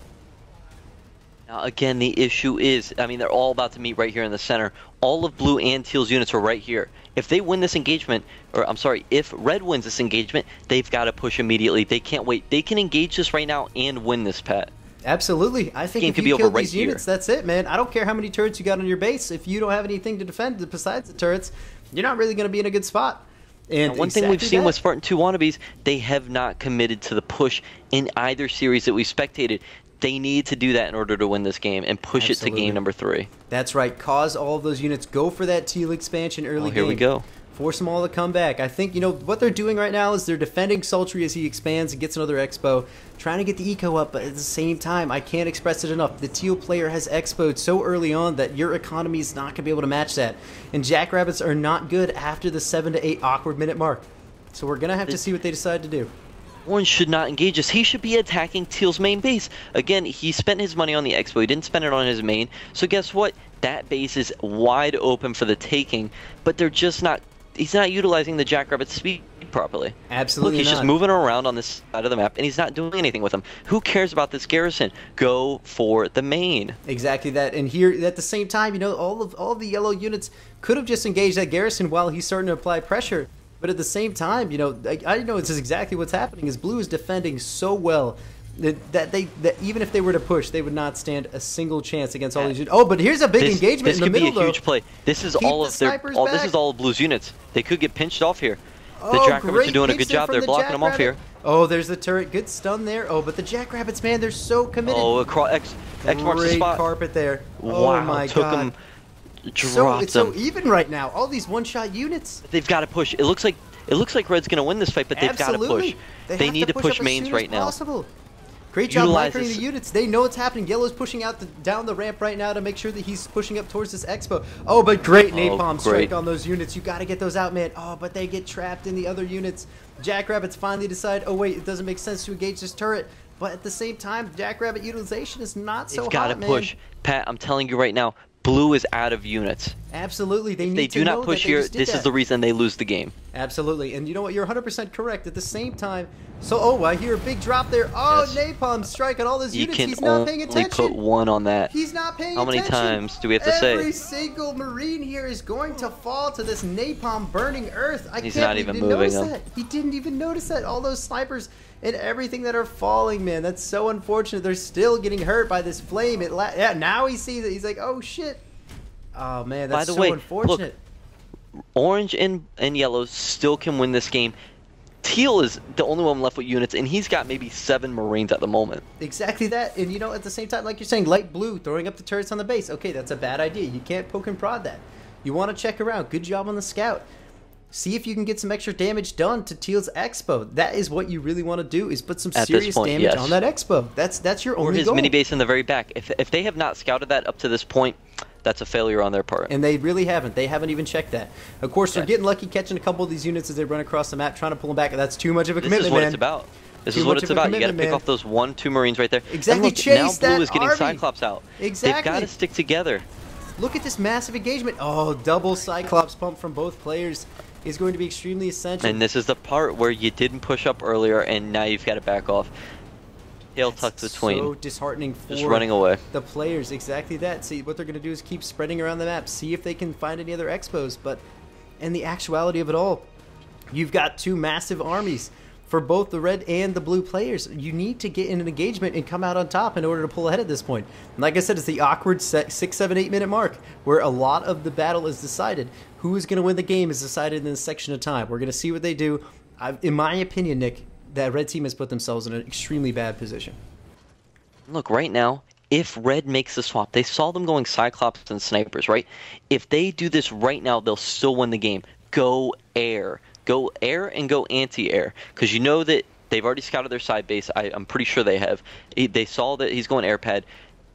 Now, again, the issue is, I mean, they're all about to meet right here in the center. All of Blue and Teal's units are right here. If they win this engagement, or I'm sorry, if Red wins this engagement, they've got to push immediately. They can't wait. They can engage this right now and win this, Pat. Absolutely. I think if you kill these units, that's it, man. I don't care how many turrets you got on your base. If you don't have anything to defend besides the turrets, you're not really going to be in a good spot. And one thing we've seen with Spartan 2 wannabes, they have not committed to the push in either series that we've spectated. They need to do that in order to win this game and push it to game number 3. That's right. Cause all of those units. Go for that Teal expansion early game. Here we go. Force them all to come back. I think, you know, what they're doing right now is they're defending Sultry as he expands and gets another expo, trying to get the eco up, but at the same time, I can't express it enough. The Teal player has expoed so early on that your economy is not going to be able to match that. And Jackrabbits are not good after the 7 to 8 awkward minute mark. So we're going to have to see what they decide to do. Orange should not engage us. He should be attacking Teal's main base. Again, he spent his money on the expo. He didn't spend it on his main. So guess what? That base is wide open for the taking, but they're just not... He's not utilizing the Jackrabbit speed properly. Absolutely Look, he's just moving around on this side of the map, and he's not doing anything with them. Who cares about this garrison? Go for the main. Exactly that. And here, at the same time, you know, all of the yellow units could have just engaged that garrison while he's starting to apply pressure. But at the same time, you know, I know this is exactly what's happening. Is Blue is defending so well that even if they were to push, they would not stand a single chance against all these units. Oh, but here's a big engagement in the middle, though. This could be a huge play. This is this is all of Blue's units. They could get pinched off here. The Jackrabbits are doing a good job. They're blocking them off here. Oh, there's the turret. Good stun there. Oh, but the Jackrabbits, man, they're so committed. Oh, X marks the spot. Great carpet there. Wow, oh my God. It's so even right now. All these one-shot units. They've got to push. It looks like Red's going to win this fight, but they've got to push. They need to push mains right now. Great job microing the units. They know what's happening. Yellow's pushing out down the ramp right now to make sure that he's pushing up towards this expo. Oh, but great napalm strike on those units. You got to get those out, man. Oh, but they get trapped in the other units. Jackrabbits finally decide, oh wait, it doesn't make sense to engage this turret. But at the same time, Jackrabbit utilization is not so hot, man. They've got to push. Pat, I'm telling you right now, Blue is out of units. Absolutely, If they do not push here, this is the reason they lose the game. Absolutely, and you know what? You're 100% correct. At the same time, oh, I hear a big drop there. Oh, yes. Napalm strike on all those units. He's not paying attention. You can only put one on that. He's not paying attention. How many times do we have to say? Every single Marine here is going to fall to this napalm burning earth. He's not even moving them. He didn't even notice that. All those snipers and everything that are falling, man. That's so unfortunate. They're still getting hurt by this flame. Yeah, now he sees it. He's like, oh shit. Oh man, that's so unfortunate. Look, orange and yellow still can win this game. Teal is the only one left with units, and he's got maybe 7 Marines at the moment. Exactly that, and you know, at the same time, like you're saying, light blue throwing up the turrets on the base. Okay, that's a bad idea. You can't poke and prod that. You want to check around. Good job on the scout. See if you can get some extra damage done to Teal's Expo. That is what you really want to do, is put some serious damage on that Expo. That's your only goal. Or his mini base in the very back. If they have not scouted that up to this point, that's a failure on their part. And they really haven't. They haven't even checked that. Of course, they're getting lucky catching a couple of these units as they run across the map, trying to pull them back. That's too much of a commitment, man. This is what it's about. This is what it's about. You got to pick off those 1-2 Marines right there. Exactly. Now Blue is getting Cyclops out. Exactly. They've got to stick together. Look at this massive engagement. Oh, double Cyclops pump from both players is going to be extremely essential. And this is the part where you didn't push up earlier, and now you've got to back off. Tail tucked between. So disheartening for just running away. The players. Exactly that. See, what they're going to do is keep spreading around the map, see if they can find any other expos. But in the actuality of it all, you've got 2 massive armies for both the red and the blue players. You need to get in an engagement and come out on top in order to pull ahead at this point. And like I said, it's the awkward 6, 7, 8 minute mark where a lot of the battle is decided. Who is going to win the game is decided in this section of time. We're going to see what they do. In my opinion, Nick, that red team has put themselves in an extremely bad position. Look, right now, if red makes the swap, they saw them going Cyclops and snipers, right? If they do this right now, they'll still win the game. Go air. Go air and go anti-air. Because you know that they've already scouted their side base. I'm pretty sure they have. They saw that he's going air pad.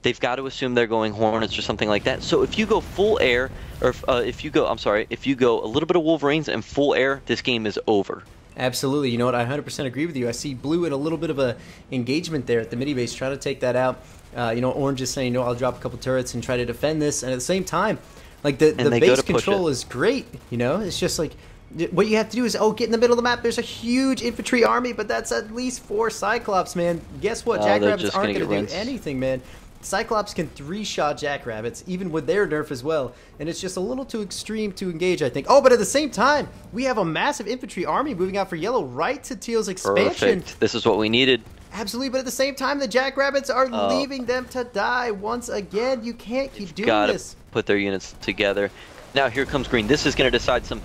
They've got to assume they're going Hornets or something like that. So if you go full air, or if you go a little bit of Wolverines and full air, this game is over. Absolutely. You know what? I 100% agree with you. I see blue in a little bit of a engagement there at the mini base, trying to take that out. You know, orange is saying, no, I'll drop a couple turrets and try to defend this. And at the same time, like the base control is great. You know, it's just like what you have to do is, get in the middle of the map. There's a huge infantry army, but that's at least 4 Cyclops, man. Guess what? Jackrabbits aren't going to do anything, man. Cyclops can 3-shot Jackrabbits, even with their nerf as well, and it's just a little too extreme to engage, I think. Oh, but at the same time, we have a massive infantry army moving out for yellow right to Teal's expansion. Perfect. This is what we needed. Absolutely, but at the same time, the Jackrabbits are leaving them to die once again. You can't keep doing this. Gotta put their units together. Now here comes green. This is going to decide some...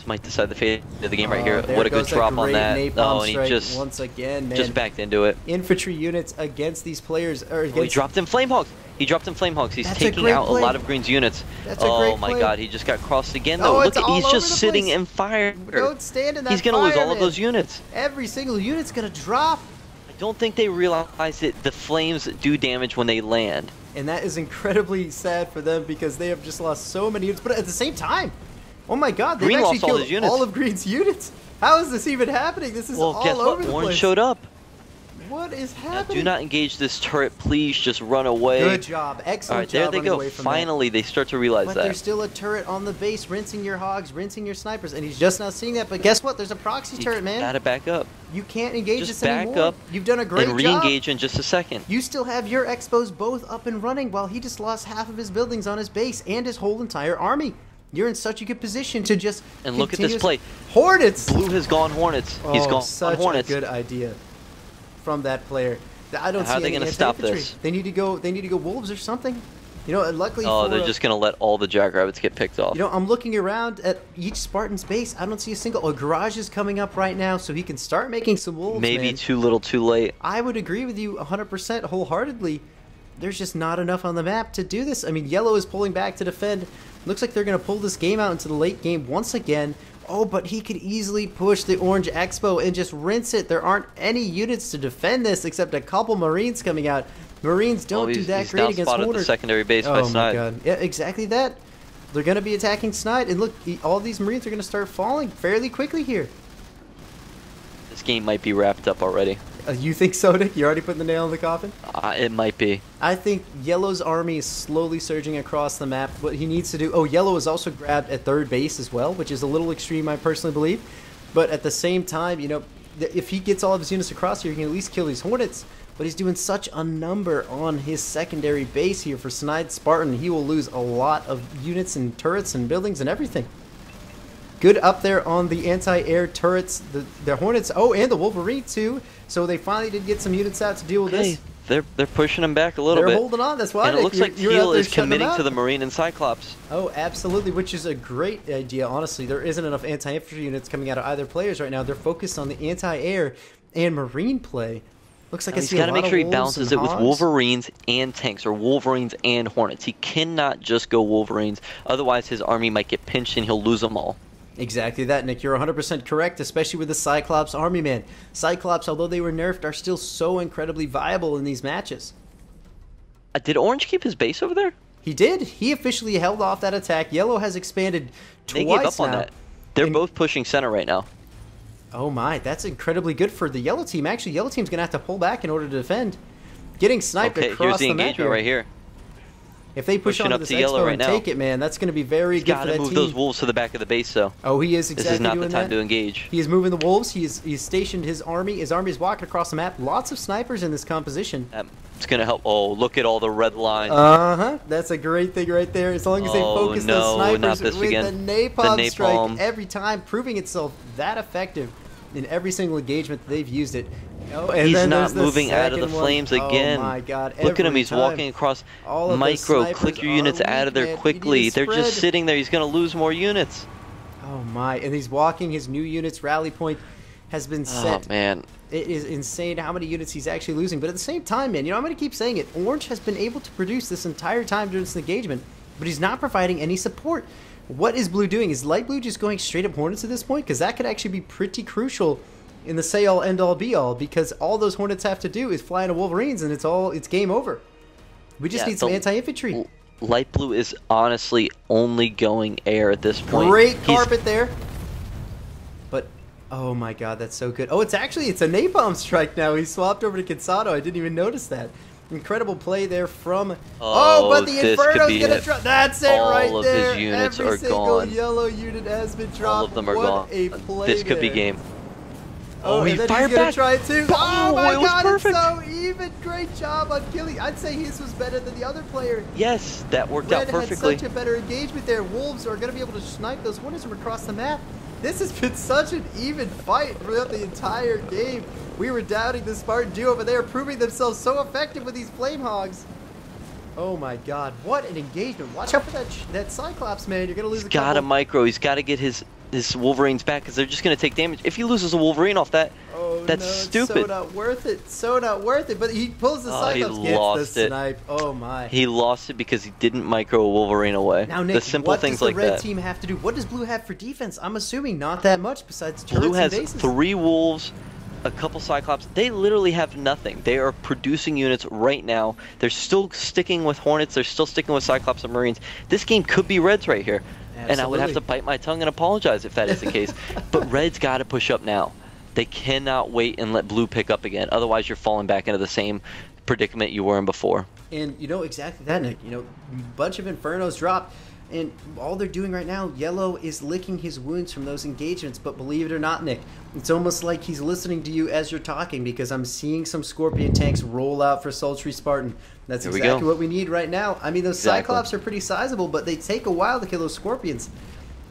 might decide the fate of the game right here. What a good drop on that. Oh, and he just once again, man, just backed into it. Infantry units against these players. He dropped in Flamehogs. He's taking out a lot of green's units. Oh my god, he just got crossed again though. Look, he's just sitting in fire. Don't stand in that He's gonna lose all of those units. Every single unit's gonna drop. I don't think they realize that the flames do damage when they land. And that is incredibly sad for them because they have just lost so many units. But at the same time, oh my god, they've actually killed all of Green's units. How is this even happening? This is all over the place. Orange showed up. What is happening? Now, do not engage this turret, please. Just run away. Good job. Excellent job. All right, there they go. Finally, they start to realize that. But there's still a turret on the base, rinsing your hogs, rinsing your snipers, and he's just not seeing that. But guess what? There's a proxy turret, man. You gotta back up. You can't engage this anymore. Just back up. You've done a great job. And re-engage in just a second. You still have your expos both up and running while he just lost half of his buildings on his base and his whole entire army. You're in such a good position to just and look at this play. Hornets. Blue has gone Hornets. He's gone such Hornets. A good idea from that player. I don't see how are they going to stop this? They need to go. They need to go wolves or something. You know, luckily. Oh, they're just going to let all the Jackrabbits get picked off. You know, I'm looking around at each Spartan's base. I don't see a single. A garage is coming up right now, so he can start making some wolves. Maybe too little, too late. I would agree with you 100% wholeheartedly. There's just not enough on the map to do this. I mean, yellow is pulling back to defend. Looks like they're going to pull this game out into the late game once again. Oh, but he could easily push the Orange Expo and just rinse it. There aren't any units to defend this except a couple Marines coming out. Marines don't do that great against Hornets. The secondary base by Snide. Oh my god. Yeah, exactly that. They're going to be attacking Snide. And look, all these Marines are going to start falling fairly quickly here. This game might be wrapped up already. You think so, Nick? You already putting the nail in the coffin? It might be. I think Yellow's army is slowly surging across the map. What he needs to do... Oh, Yellow is also grabbed at third base as well, which is a little extreme, I personally believe. But at the same time, you know, if he gets all of his units across here, he can at least kill these Hornets. But he's doing such a number on his secondary base here for Snide Spartan. He will lose a lot of units and turrets and buildings and everything. Good up there on the anti-air turrets, the Hornets, oh, and the Wolverine too. So they finally did get some units out to deal with this. They're pushing them back a little bit. They're holding on, that's why. And it looks like Teal is committing to the Marine and Cyclops. Oh, absolutely, which is a great idea, honestly. There isn't enough anti-infantry units coming out of either players right now. They're focused on the anti-air and Marine play. Looks like he's got to make sure he balances it with Wolverines and tanks, or Wolverines and Hornets. He cannot just go Wolverines, otherwise his army might get pinched and he'll lose them all. Exactly that, Nick. You're 100% correct, especially with the Cyclops army, man. Cyclops, although they were nerfed, are still so incredibly viable in these matches. Did Orange keep his base over there? He did. He officially held off that attack. Yellow has expanded twice now. They gave up on that. They're both pushing center right now. Oh my, that's incredibly good for the Yellow team. Actually, Yellow team's going to have to pull back in order to defend. Getting sniped across the map. Here's the engagement right here. If they push onto this Expo and take it, man, that's going to be very good for that team. He's got to move those wolves to the back of the base, though. Oh, he is exactly doing that. This is not the time to engage. He is moving the wolves. He's stationed his army. His army is walking across the map. Lots of snipers in this composition. It's going to help. Oh, look at all the red lines. Uh-huh. That's a great thing right there. As long as they focus those snipers with the napalm strike every time, proving itself that effective in every single engagement that they've used it. Oh, and he's not moving out of the flames again. Oh my God! Look at him. He's walking across. Micro, click your units out of there quickly. They're just sitting there. He's going to lose more units. Oh my! And he's walking. His new units rally point has been set. Oh man! It is insane how many units he's actually losing. But at the same time, man, you know, I'm going to keep saying it. Orange has been able to produce this entire time during this engagement, but he's not providing any support. What is Blue doing? Is Light Blue just going straight up Hornets at this point? Because that could actually be pretty crucial in the say-all, end-all, be-all, because all those Hornets have to do is fly into Wolverines, and it's game over. We just need some anti-infantry. Light Blue is honestly only going air at this point. Great carpet there. But, oh my God, that's so good. Oh, it's a napalm strike now. He swapped over to Kinsado. I didn't even notice that. Incredible play there from... Oh, but the Inferno's going to drop. That's it right there. All of his units are gone. Yellow unit has been dropped. All of them are gone. This could be game. Oh, he fired back. Try it too. Oh my God, perfect. It's so even. Great job on killing. I'd say his was better than the other player. Yes, that worked out perfectly. Had such a better engagement there. Wolves are going to be able to snipe those Hornets from across the map. This has been such an even fight throughout the entire game. We were doubting the Spartan duo over there, proving themselves so effective with these Flame Hogs. Oh my God, what an engagement. Watch out for that Cyclops, man. You're going to lose a couple. He's got a micro. He's got to get his Wolverines back, because they're just going to take damage. If he loses a Wolverine off that, that's stupid. So not worth it. So not worth it. But he pulls the Cyclops, gets the snipe. Oh my. He lost it because he didn't micro a Wolverine away. Now, Nick, the simple things like that. What does the red team have to do? What does Blue have for defense? I'm assuming not that much besides turrets Blue has and bases. 3 Wolves, a couple Cyclops. They literally have nothing. They are producing units right now. They're still sticking with Hornets. They're still sticking with Cyclops and Marines. This game could be Reds right here. Absolutely. And I would have to bite my tongue and apologize if that is the case. But Red's got to push up now. They cannot wait and let Blue pick up again. Otherwise, you're falling back into the same predicament you were in before. And you know exactly that, Nick. You know, a bunch of Infernos dropped. And all they're doing right now, Yellow is licking his wounds from those engagements. But believe it or not, Nick, it's almost like he's listening to you as you're talking, because I'm seeing some Scorpion tanks roll out for Sultry Spartan. That's exactly what we need right now. I mean, those Cyclops are pretty sizable, but they take a while to kill those Scorpions.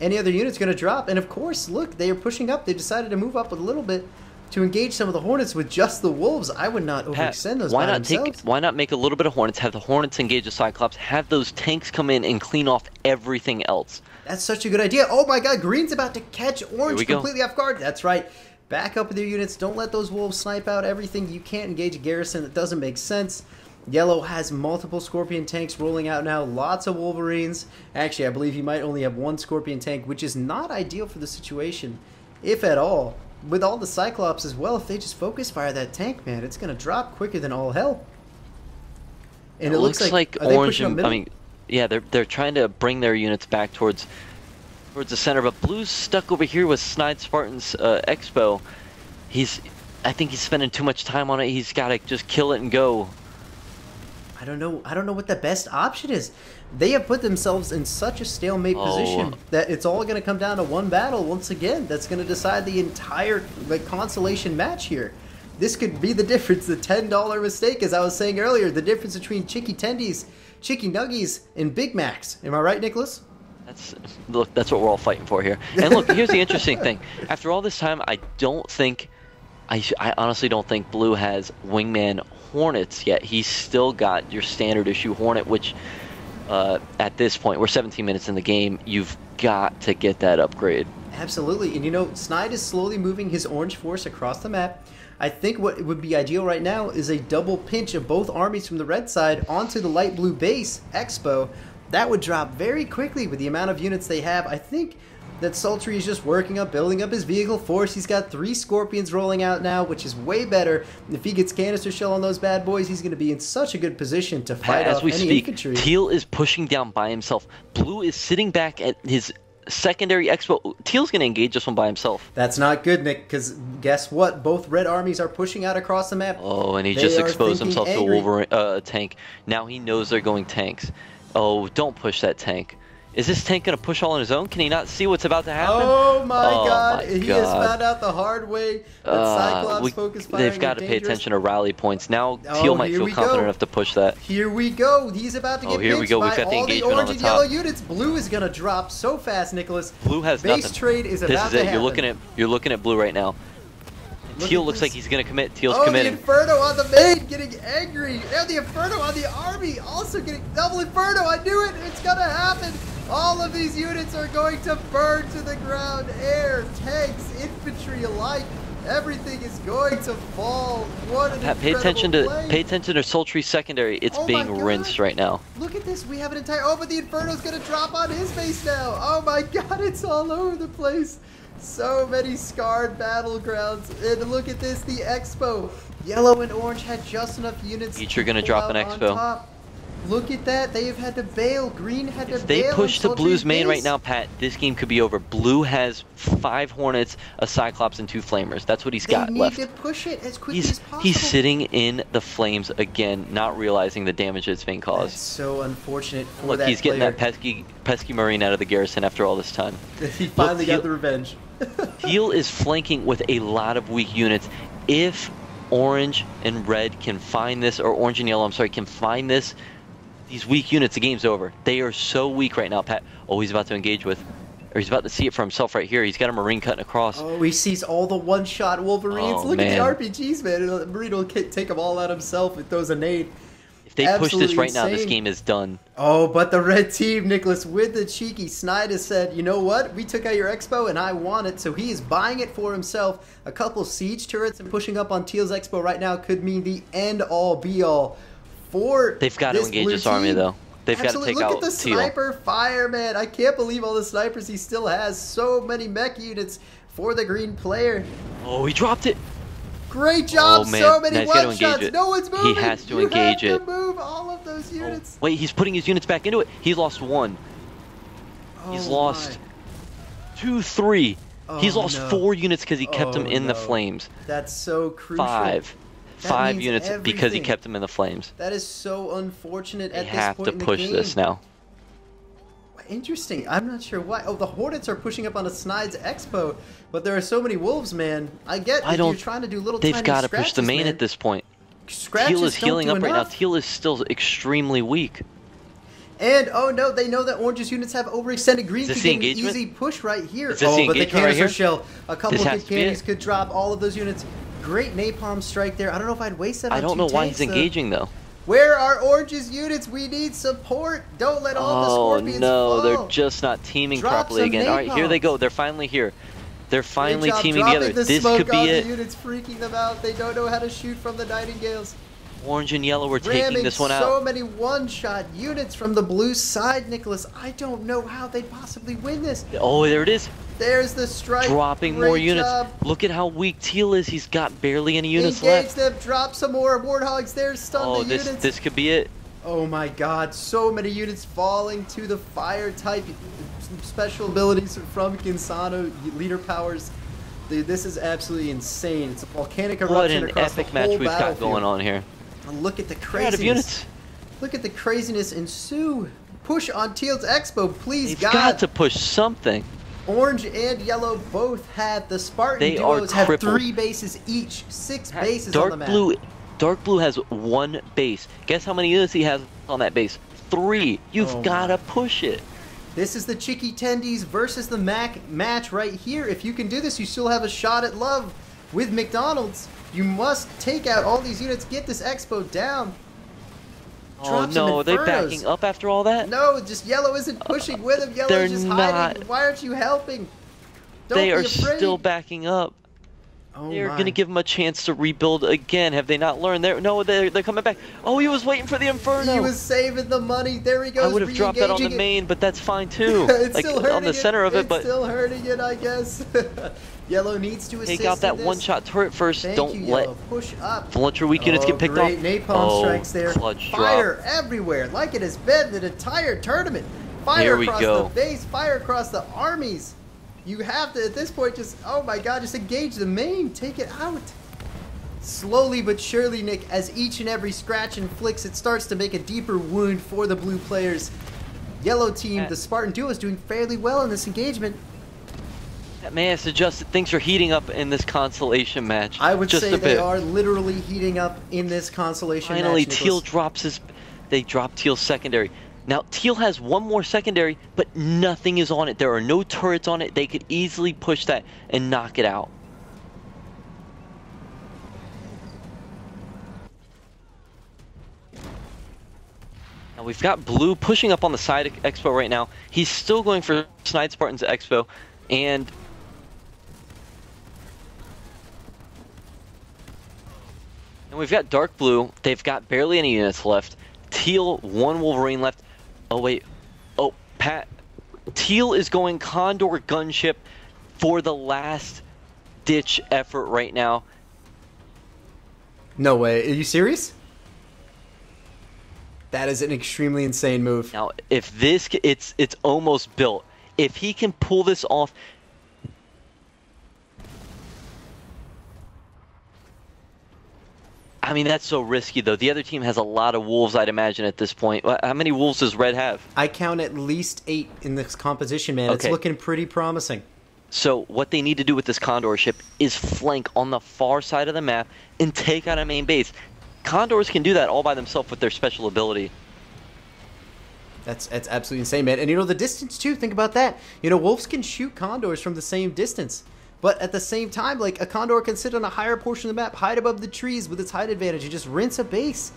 Any other unit's going to drop. And of course, look, they are pushing up. They decided to move up a little bit to engage some of the Hornets with just the Wolves. I would not overextend those by themselves. Why not make a little bit of Hornets, have the Hornets engage the Cyclops, have those tanks come in and clean off everything else? That's such a good idea. Oh my God, Green's about to catch Orange completely off guard. That's right. Back up with your units. Don't let those Wolves snipe out everything. You can't engage a garrison. That doesn't make sense. Yellow has multiple Scorpion tanks rolling out now. Lots of Wolverines. Actually, I believe he might only have 1 Scorpion tank, which is not ideal for the situation, if at all. With all the Cyclops as well, if they just focus fire that tank, man, it's going to drop quicker than all hell. And it looks like Orange, I mean, yeah, they're trying to bring their units back towards the center, but Blue's stuck over here with Snide Spartan's Expo. He's I think he's spending too much time on it. He's got to just kill it and go. I don't know what the best option is. They have put themselves in such a stalemate position that it's all going to come down to one battle once again. That's going to decide the entire consolation match here. This could be the difference, the $10 mistake, as I was saying earlier, the difference between Chicky Tendies, Chicky Nuggies, and Big Macs. Am I right, Nicholas? Look, that's what we're all fighting for here. And look, here's the interesting thing. After all this time, I honestly don't think Blue has Wingman Hornets yet. He's still got your standard issue Hornet, which at this point, we're 17 minutes in the game, you've got to get that upgrade. Absolutely. And you know, Snide is slowly moving his orange force across the map. I think what would be ideal right now is a double pinch of both armies from the red side onto the light blue base, Expo. That would drop very quickly with the amount of units they have. I think that Sultry is just working up, building up his vehicle force. He's got 3 Scorpions rolling out now, which is way better. If he gets canister shell on those bad boys, he's going to be in such a good position to fight off any infantry. Teal is pushing down by himself. Blue is sitting back at his secondary Expo. Teal's going to engage this one by himself. That's not good, Nick, because guess what? Both red armies are pushing out across the map. Oh, and he just exposed himself to a Wolverine tank. Now he knows they're going tanks. Oh, don't push that tank. Is this tank going to push all on his own? Can he not see what's about to happen? Oh my god. He has found out the hard way that Cyclops focus firing They've got to pay attention to rally points. Now Teal might feel confident enough to push that. Here we go. He's about to get pinched by all the orange and yellow units. Blue is going to drop so fast, Nicholas. Blue has base trade is about to happen. You're looking at Blue right now. Teal looks like he's going to commit. Teal's committing. The Inferno on the main getting angry. And the Inferno on the army also getting double Inferno. I knew it. It's going to happen. All of these units are going to burn to the ground. Air, tanks, infantry alike. Everything is going to fall. What an incredible play. Pay attention to Sultry's secondary. It's being rinsed right now. Look at this. We have an entire... Oh, but the Inferno's going to drop on his base now. Oh my god, it's all over the place. So many scarred battlegrounds. And look at this, the Expo. Yellow and orange had just enough units. Each are going to drop an Expo. Look at that. They have had to bail. Green had to bail. If they push to Blue's main right now, Pat, this game could be over. Blue has 5 Hornets, a Cyclops, and 2 Flamers. That's what he's got left. They need to push it as quickly as possible. He's sitting in the flames again, not realizing the damage that's being caused. That's so unfortunate for Look, he's getting that pesky Marine out of the garrison after all this time. He finally got the revenge. Teal is flanking with a lot of weak units. If orange and red can find this, or orange and yellow, I'm sorry, can find this, these weak units, the game's over. They are so weak right now, Pat. Oh, he's about to engage with, or he's about to see it for himself right here. He's got a Marine cutting across. Oh, he sees all the one-shot Wolverines. Look at the RPGs, man. The Marine will take them all out himself and throws a nade. If they push this right now, this game is done. Oh, but the red team, Nicholas, with the cheeky Snide has said, you know what? We took out your Expo and I want it, so he is buying it for himself. A couple siege turrets and pushing up on Teal's Expo right now could mean the end-all, be-all for They've got to engage this army, though. They've got to take out Teal. Look at the sniper fire, man. I can't believe all the snipers he still has. So many mech units for the green player. Oh, he dropped it. Great job. Oh, man. So many one-shots. No one's moving. He has to engage it. You have to move all of those units. Wait, he's putting his units back into it. He lost 1. He's lost 2, 3. He's lost 4 units because he kept them in the flames. That's so crucial. 5 units because he kept them in the flames. That is so unfortunate at this point in the game. They have to push this now. Interesting. I'm not sure why. Oh, the Hornets are pushing up on a Snide's Expo, but there are so many wolves, man. I get if you're trying to do little tiny They've got to scratches, push the main man. at this point. Scratches Teal is healing up right now. enough. Teal is still extremely weak. And, oh no, they know that Orange's units have overextended green. Is this to the get an engagement? easy push right here. Is this the but the engagement right canister here? shell. A couple of good cannons it. could drop all of those units. Great napalm strike there. I don't know if I'd waste that on I don't know why he's engaging, though. Where are Orange's units? We need support. Don't let all the Scorpions fall. Oh, no, they're just not teaming properly again. All right, here they go. They're finally here. They're finally teaming together. This could be it. The units freaking them out. They don't know how to shoot from the Nightingales. Orange and yellow are taking this one out. So many one-shot units from the blue side, Nicholas. I don't know how they'd possibly win this. Oh, there it is. There's the strike. Dropping more units. Look at how weak Teal is. He's got barely any units left. Engage them. Drop some more Warthogs there. Stun the units. This could be it. Oh my god. So many units falling to the fire type special abilities from Ginsano. Leader powers. Dude, this is absolutely insane. It's a volcanic eruption What an across epic the match whole we've got battlefield. going on here. And look at the They're craziness. out of units. Look at the craziness ensue. Push on Teal's Expo, please, They've God. got to push something. Orange and yellow both have the Spartan They duos are have crippled. 3 bases each, 6 bases on the map. Dark blue has 1 base. Guess how many units he has on that base? 3. You've got to push it. This is the Chicky Tendies versus the Mac match right here. If you can do this, you still have a shot at love with McDonald's. You must take out all these units, get this Expo down. Oh no, are they backing up after all that? No, just yellow isn't pushing with him. Yellow's just hiding. Why aren't you helping? Don't they be are afraid. Still backing up. Oh They're going to give him a chance to rebuild again. Have they not learned? They're coming back. Oh, he was waiting for the Inferno. He was saving the money. There he goes. I would have dropped that on the main, but that's fine too. It's like still hurting on the center of it, but it's still hurting it, I guess. Yellow needs to assist. Take out that one-shot turret first. Thank Don't you, let Yellow. Push up. Don't let your weak units get picked great off. Napalm strikes there. Clutch Fire drop. everywhere, like it has been the entire tournament. Fire Here we across go. the base. Fire across the armies. You have to, at this point, just, oh my god, just engage the main. Take it out. Slowly but surely, Nick, as each and every scratch inflicts, it starts to make a deeper wound for the blue players. Yellow team, the Spartan duo, is doing fairly well in this engagement. That may have suggested things are heating up in this Consolation match. I would just say a they bit. are literally heating up in this Consolation Finally, match. Teal drops his... They drop Teal's secondary. Now, Teal has one more secondary, but nothing is on it. There are no turrets on it. They could easily push that and knock it out. Now, we've got Blue pushing up on the side of Expo right now. He's still going for Snide Spartan's Expo, and... And we've got Dark Blue. They've got barely any units left. Teal, 1 Wolverine left. Oh, wait. Oh, Pat. Teal is going Condor Gunship for the last ditch effort right now. No way. Are you serious? That is an extremely insane move. Now, if this, it's almost built. If he can pull this off, I mean, that's so risky, though. The other team has a lot of wolves, I'd imagine, at this point. How many wolves does Red have? I count at least 8 in this composition, man. Okay. It's looking pretty promising. So what they need to do with this Condor ship is flank on the far side of the map and take out a main base. Condors can do that all by themselves with their special ability. That's absolutely insane, man. And you know, the distance, too. Think about that. You know, wolves can shoot condors from the same distance. But at the same time, like, a condor can sit on a higher portion of the map, hide above the trees with its height advantage, and just rinse a base.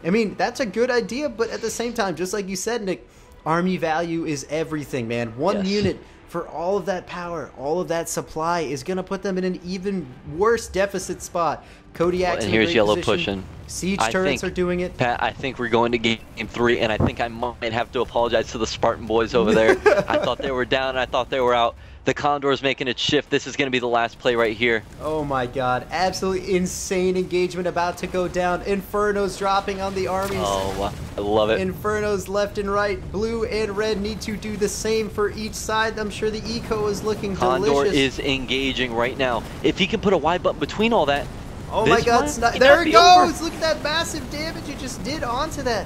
I mean, that's a good idea, but at the same time, just like you said, Nick, army value is everything, man. One unit for all of that power, all of that supply, is going to put them in an even worse deficit spot. Kodiak's And in a here's great Yellow position. pushing. Siege turrets are doing it. Pat, I think we're going to game 3, and I think I might have to apologize to the Spartan boys over there. I thought they were down, I thought they were out. The Condor's making its shift. This is going to be the last play right here. Oh my god. Absolutely insane engagement about to go down. Inferno's dropping on the armies. Oh, I love it. Inferno's left and right. Blue and red need to do the same for each side. I'm sure the eco is looking Condor delicious. is engaging right now. If he can put a Y button between all that. Oh my god. There it goes. Look at that massive damage it just did onto that.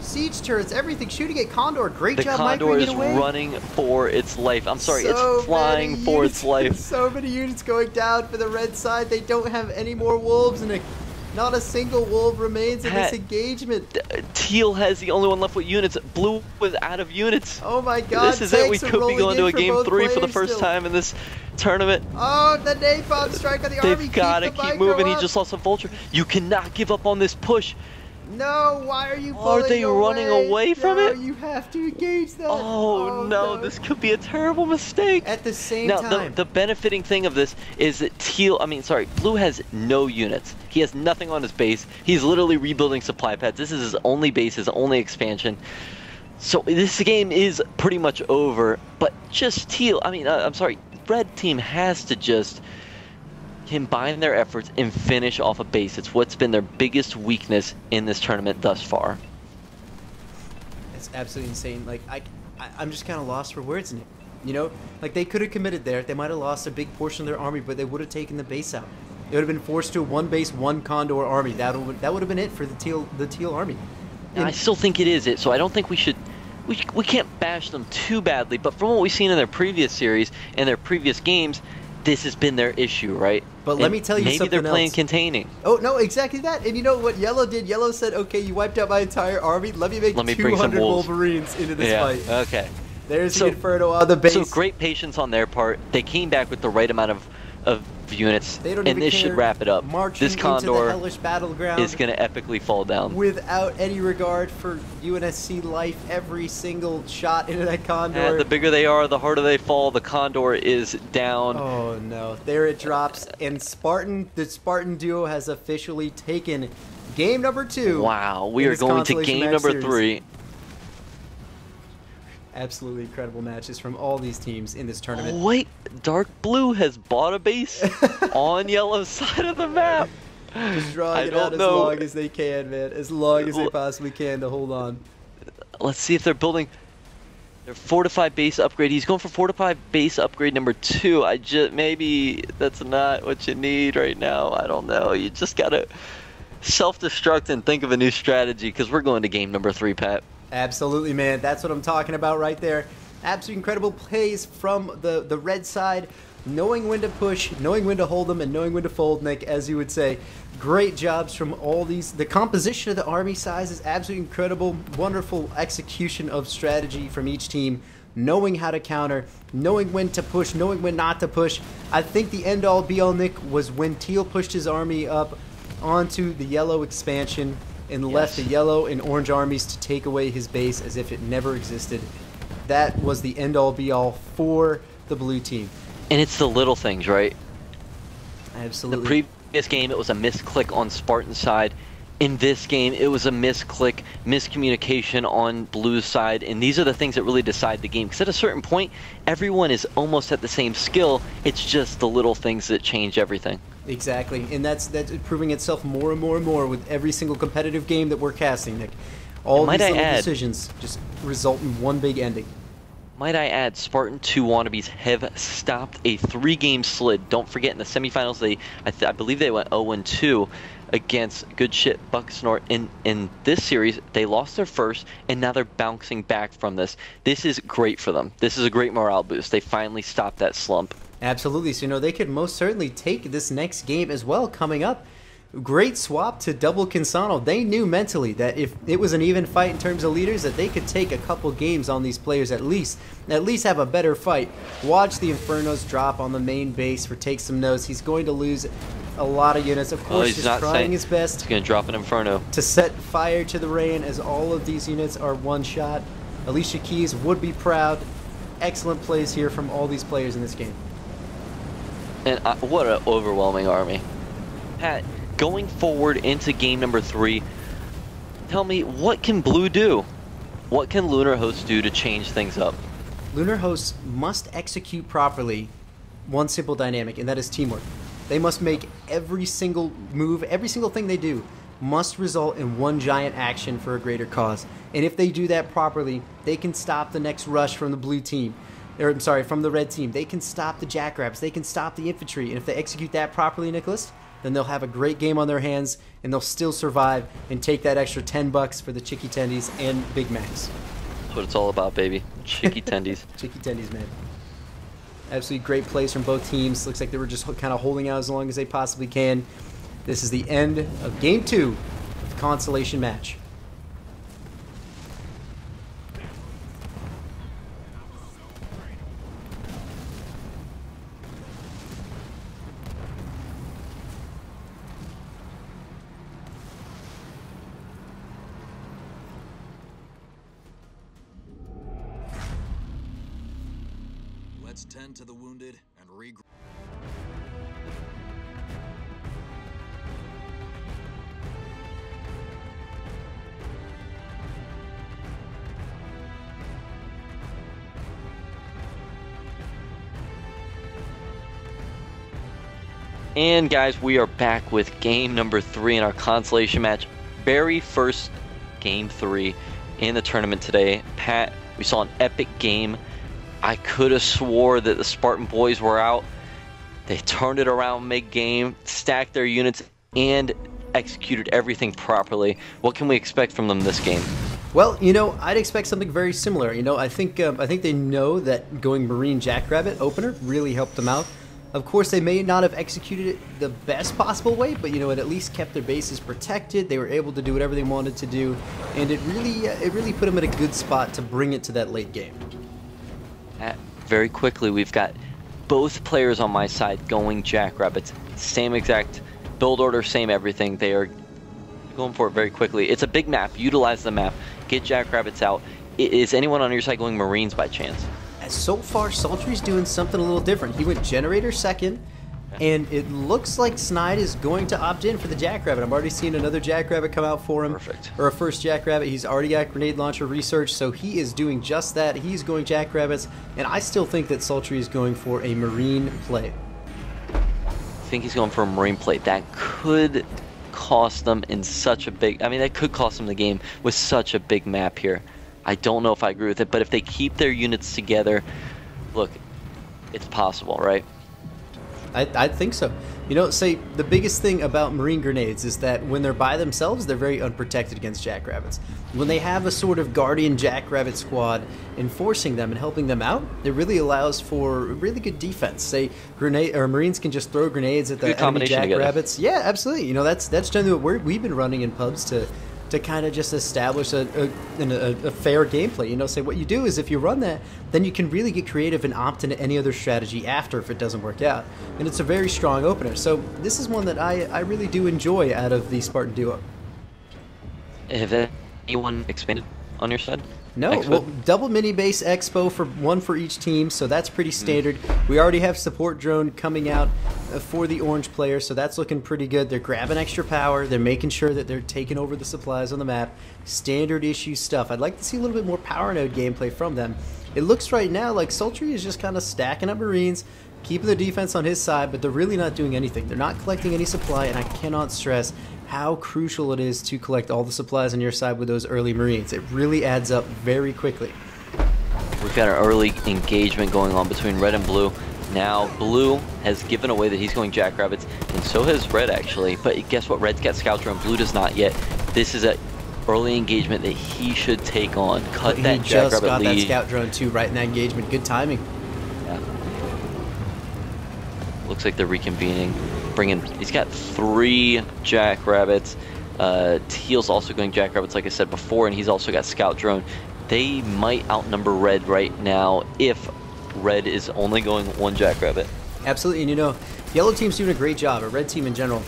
Siege turrets, everything shooting at Condor. Great job, Mike. The Condor is running for its life. I'm sorry, it's flying for its life. So many units going down for the red side. They don't have any more wolves, and not a single wolf remains in this engagement. Teal has the only one left with units. Blue was out of units. Oh my god. This is it. We could be going to a game 3 for the first time in this tournament. Oh, the napalm strike on the army. They've got to keep moving. He just lost a vulture. You cannot give up on this push. No, why are you Are they running away from it? You have to engage that. Oh, no, this could be a terrible mistake. At the same time. Now, the benefiting thing of this is that Blue has no units. He has nothing on his base. He's literally rebuilding supply pads. This is his only base, his only expansion. So this game is pretty much over, but just Red team has to just combine their efforts and finish off a base. It's what's been their biggest weakness in this tournament thus far. It's absolutely insane. Like I'm just kind of lost for words, Nick. You know, like they could have committed there. They might have lost a big portion of their army, but they would have taken the base out. They would have been forced to a one base, one condor army. That would have been it for the teal army. And I still think it is it. So I don't think we should. We can't bash them too badly. But from what we've seen in their previous series and their previous games, this has been their issue, right? But let me tell you something else. Maybe they're playing containing. Oh, no, exactly that. And you know what Yellow did? Yellow said, okay, you wiped out my entire army. Let me make 200 Wolverines into this fight. Okay. There's the Inferno on the base. So great patience on their part. They came back with the right amount of units, and this should wrap it up. This Condor hellish battleground is going to epically fall down. Without any regard for UNSC life, every single shot into that Condor. And the bigger they are, the harder they fall. The Condor is down. Oh no, there it drops. And the Spartan duo has officially taken game number 2. Wow, we are going to game number 3. Absolutely incredible matches from all these teams in this tournament. Wait, Dark Blue has bought a base on yellow's side of the map. Just drawing it out as long as they can, man. As long as they possibly can to hold on. Let's see if they're building their fortified base upgrade. He's going for fortified base upgrade number 2. Maybe that's not what you need right now. I don't know. You just gotta self-destruct and think of a new strategy, because we're going to game number 3, Pat. Absolutely, man. That's what I'm talking about right there. Absolutely incredible plays from the red side. Knowing when to push, knowing when to hold them, and knowing when to fold, Nick, as you would say. Great jobs from all these. The composition of the army size is absolutely incredible. Wonderful execution of strategy from each team. Knowing how to counter, knowing when to push, knowing when not to push. I think the end-all be-all, Nick, was when Teal pushed his army up onto the yellow expansion and left the yellow and orange armies to take away his base as if it never existed. That was the end-all be-all for the blue team. And it's the little things, right? Absolutely. The previous game, it was a misclick on Spartan's side. In this game, it was a misclick, miscommunication on Blue's side, and these are the things that really decide the game. Because at a certain point, everyone is almost at the same skill. It's just the little things that change everything. Exactly, and that's proving itself more and more and more with every single competitive game that we're casting, Nick. All these little decisions just result in one big ending. Might I add, Spartan 2 wannabes have stopped a 3-game slid. Don't forget, in the semifinals, I believe they went 0-2 against good shit Bucksnort. In this series, they lost their first, and now they're bouncing back from this. This is great for them. This is a great morale boost. They finally stopped that slump. Absolutely. So, you know, they could most certainly take this next game as well coming up. Great swap to double Consano. They knew mentally that if it was an even fight in terms of leaders, that they could take a couple games on these players at least have a better fight. Watch the Infernos drop on the main base for Take Some Notes. He's going to lose a lot of units. Of course, he's trying his best. He's going to drop an Inferno to set fire to the rain, as all of these units are one shot. Alicia Keys would be proud. Excellent plays here from all these players in this game. And what an overwhelming army. Pat, going forward into game number 3, tell me, what can Blue do? What can Lunar Host do to change things up? Lunar Hosts must execute properly one simple dynamic, and that is teamwork. They must make every single move, every single thing they do must result in one giant action for a greater cause. And if they do that properly, they can stop the next rush from the blue team. Or, I'm sorry, from the red team. They can stop the jackrabbits. They can stop the infantry. And if they execute that properly, Nicholas, then they'll have a great game on their hands, and they'll still survive and take that extra $10 for the Chicky Tendies and Big Macs. That's what it's all about, baby. Chicky Tendies. Chicky Tendies, man. Absolutely great plays from both teams. Looks like they were just kind of holding out as long as they possibly can. This is the end of Game 2 of the Consolation match. Let's tend to the wounded and regroup. And guys, we are back with game number 3 in our Consolation match. Very first game 3 in the tournament today. Pat, we saw an epic game. I could have swore that the Spartan boys were out. They turned it around mid-game, stacked their units, and executed everything properly. What can we expect from them this game? Well, you know, I'd expect something very similar. You know, I think they know that going Marine Jackrabbit opener really helped them out. Of course, they may not have executed it the best possible way, but you know, it at least kept their bases protected. They were able to do whatever they wanted to do, and it really put them in a good spot to bring it to that late game. Very quickly, we've got both players on my side going Jackrabbits. Same exact build order, same everything. They are going for it very quickly. It's a big map. Utilize the map. Get Jackrabbits out. Is anyone on your side going Marines by chance? So far, Sultry's doing something a little different. He went Generator second, and it looks like Snide is going to opt in for the Jackrabbit. I'm already seeing another Jackrabbit come out for him. Perfect. Or a first Jackrabbit. He's already got Grenade Launcher Research, so he is doing just that. He's going Jackrabbits, and I still think that Sultry is going for a Marine play. I think he's going for a Marine play. That could cost them in such a big... I mean, that could cost them the game with such a big map here. I don't know if I agree with it, but if they keep their units together, look, it's possible, right? I think so. You know, say the biggest thing about Marine grenades is that when they're by themselves, they're very unprotected against Jackrabbits. When they have a sort of Guardian Jackrabbit squad enforcing them and helping them out, it really allows for really good defense. Say Marines can just throw grenades at the enemy Jackrabbits. Yeah, absolutely. You know, that's generally what we've been running in pubs to kind of just establish a fair gameplay. You know, say what you do is if you run that, then you can really get creative and opt into any other strategy after if it doesn't work out. And it's a very strong opener. So this is one that I really do enjoy out of the Spartan duo. Have anyone expanded on your side? No, Expo? Well, double mini base expo for one for each team, so that's pretty standard. We already have support drone coming out for the orange player, so that's looking pretty good. They're grabbing extra power. They're making sure that they're taking over the supplies on the map. Standard issue stuff. I'd like to see a little bit more power node gameplay from them. It looks right now like Sultry is just kind of stacking up Marines, keeping the defense on his side, but they're really not doing anything. They're not collecting any supply, and I cannot stress how crucial it is to collect all the supplies on your side with those early Marines. It really adds up very quickly. We've got an early engagement going on between red and blue. Now blue has given away that he's going Jackrabbits, and so has red actually. But guess what? Red's got Scout Drone, blue does not yet. This is an early engagement that he should take on. Cut that Jackrabbit lead. He just got that Scout Drone too, right in that engagement. Good timing. Yeah. Looks like they're reconvening. He's got 3 Jackrabbits. Teal's also going Jackrabbits, like I said before, and he's also got Scout Drone. They might outnumber red right now if red is only going 1 Jackrabbit. Absolutely, and you know, yellow team's doing a great job, or red team in general.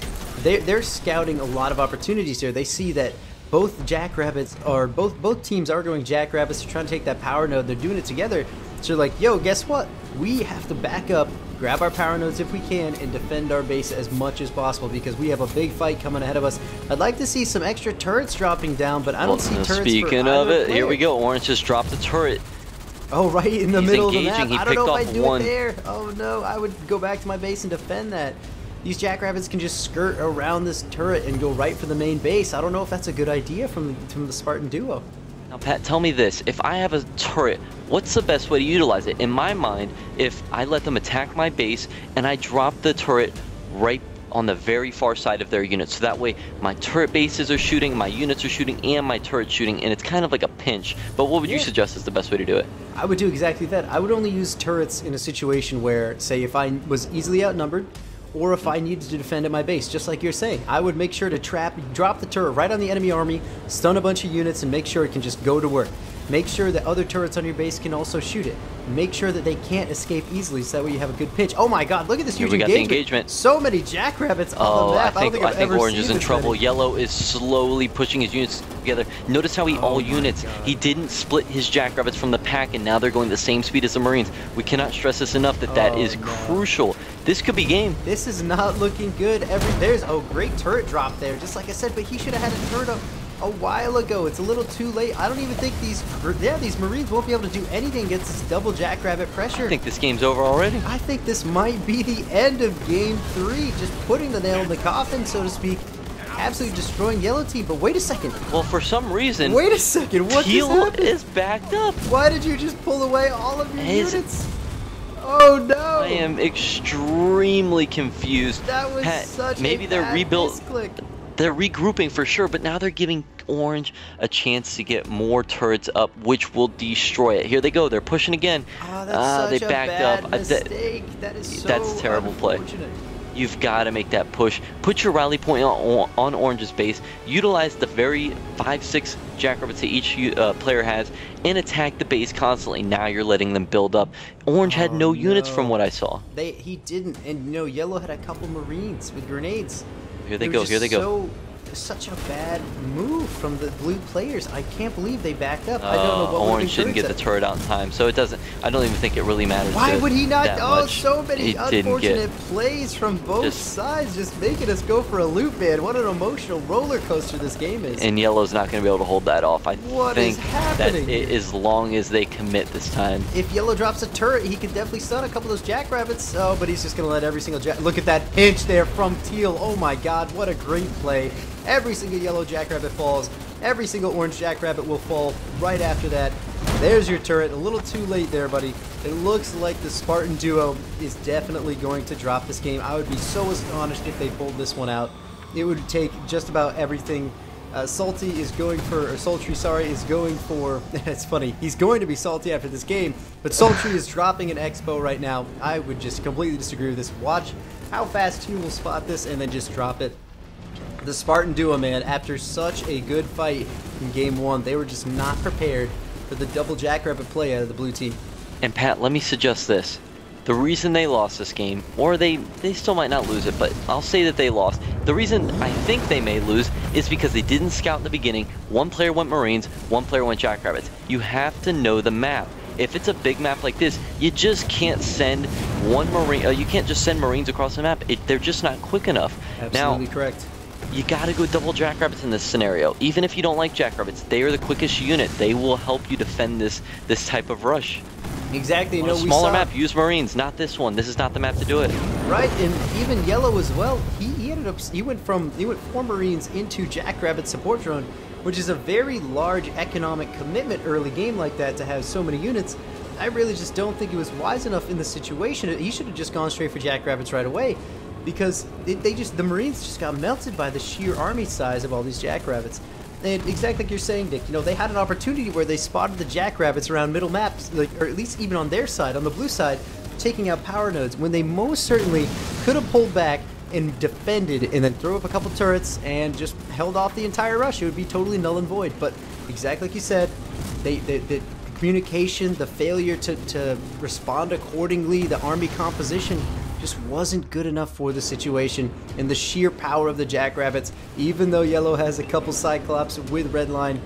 They're scouting a lot of opportunities here. They see that both Jackrabbits are both teams are going Jackrabbits. They're trying to take that power node. They're doing it together. So they're like, yo, guess what? We have to back up, grab our power nodes if we can, and defend our base as much as possible because we have a big fight coming ahead of us. I'd like to see some extra turrets dropping down, but I don't see turrets. Speaking of it, here we go. Orange just dropped a turret. Oh, right in the middle of the map. I don't know if I do it there. Oh no, I would go back to my base and defend that. These Jackrabbits can just skirt around this turret and go right for the main base. I don't know if that's a good idea from the Spartan duo. Now, Pat, tell me this. If I have a turret, what's the best way to utilize it? In my mind, if I let them attack my base and I drop the turret right on the very far side of their unit, so that way my turret bases are shooting, my units are shooting, and my turret's shooting, and it's kind of like a pinch. But what would you suggest is the best way to do it? I would do exactly that. I would only use turrets in a situation where, say, if I was easily outnumbered, or if I needed to defend at my base, just like you're saying. I would make sure to drop the turret right on the enemy army, stun a bunch of units, and make sure it can just go to work. Make sure that other turrets on your base can also shoot it. Make sure that they can't escape easily, so that way you have a good pitch. Oh my god, look at this huge engagement. We got the engagement. So many Jackrabbits on the map. I think Orange is in trouble. Yellow is slowly pushing his units together. Notice how he didn't split his Jackrabbits from the pack, and now they're going the same speed as the Marines. We cannot stress this enough that is crucial. This could be game. This is not looking good. There's a great turret drop there, just like I said, but he should have had a turret up a while ago. It's a little too late. I don't even think these Marines won't be able to do anything against this double Jackrabbit pressure. I think this game's over already. I think this might be the end of Game 3, just putting the nail in the coffin, so to speak. absolutely destroying yellow team. But wait a second. Well, for some reason, Wait a second. What just teal happened? is backed up. Why did you just pull away all of your units? Oh no! I am extremely confused. That was Pat, such maybe a they're bad rebuilt. misclick. They're regrouping for sure, but now they're giving Orange a chance to get more turrets up, which will destroy it. Here they go. They're pushing again. Oh, that's such they a backed bad up. mistake. That is so That's a terrible play. unfortunate. You've got to make that push. Put your rally point on Orange's base. Utilize the very 5-6 jackrabbits that each player has and attack the base constantly. Now you're letting them build up. Orange had no units from what I saw. He didn't, and you know, Yellow had a couple Marines with grenades. Here they go. Here they go. Such a bad move from the blue players. I can't believe they backed up. I don't know what Orange didn't get the turret out in time, so it doesn't. I don't even think it really matters. Why would he not? Oh, much. so many unfortunate plays from both just sides, just making us go for a loop, man. What an emotional roller coaster this game is. And Yellow's not going to be able to hold that off. I think that as long as they commit this time. If Yellow drops a turret, he could definitely stun a couple of those jackrabbits. Oh, but he's just going to let every single look at that pinch there from Teal. Oh my God, what a great play. Every single yellow jackrabbit falls. Every single orange jackrabbit will fall right after that. There's your turret. A little too late there, buddy. It looks like the Spartan duo is definitely going to drop this game. I would be so astonished if they pulled this one out. It would take just about everything. Sultry is going for, it's funny, he's going to be salty after this game, but Sultry is dropping an Expo right now. I would just completely disagree with this. Watch how fast he will spot this and then just drop it. The Spartan duo, man, after such a good fight in game one, they were just not prepared for the double jackrabbit play out of the blue team. And Pat, let me suggest this. The reason they lost this game, or they still might not lose it, but I'll say that they lost. The reason I think they may lose is because they didn't scout in the beginning. One player went Marines, one player went Jackrabbits. You have to know the map. If it's a big map like this, you just can't send one Marine. You can't just send Marines across the map. They're just not quick enough. Absolutely correct. You gotta go double jackrabbits in this scenario. Even if you don't like jackrabbits, they are the quickest unit. They will help you defend this type of rush. Exactly. On a smaller map, use Marines, not this one. This is not the map to do it. Right, and even Yellow as well. He went 4 Marines into Jackrabbit support drone, which is a very large economic commitment early game like that to have so many units. I really just don't think he was wise enough in the situation. He should have just gone straight for Jackrabbits right away, because the Marines just got melted by the sheer army size of all these Jackrabbits. And exactly like you're saying, Dick, you know, they had an opportunity where they spotted the Jackrabbits around middle maps, or at least even on their side, on the blue side, taking out power nodes, when they most certainly could have pulled back and defended and then throw up a couple turrets and just held off the entire rush. It would be totally null and void. But exactly like you said, the communication, the failure to respond accordingly, the army composition just wasn't good enough for the situation, and the sheer power of the Jackrabbits, even though Yellow has a couple Cyclops with Redline,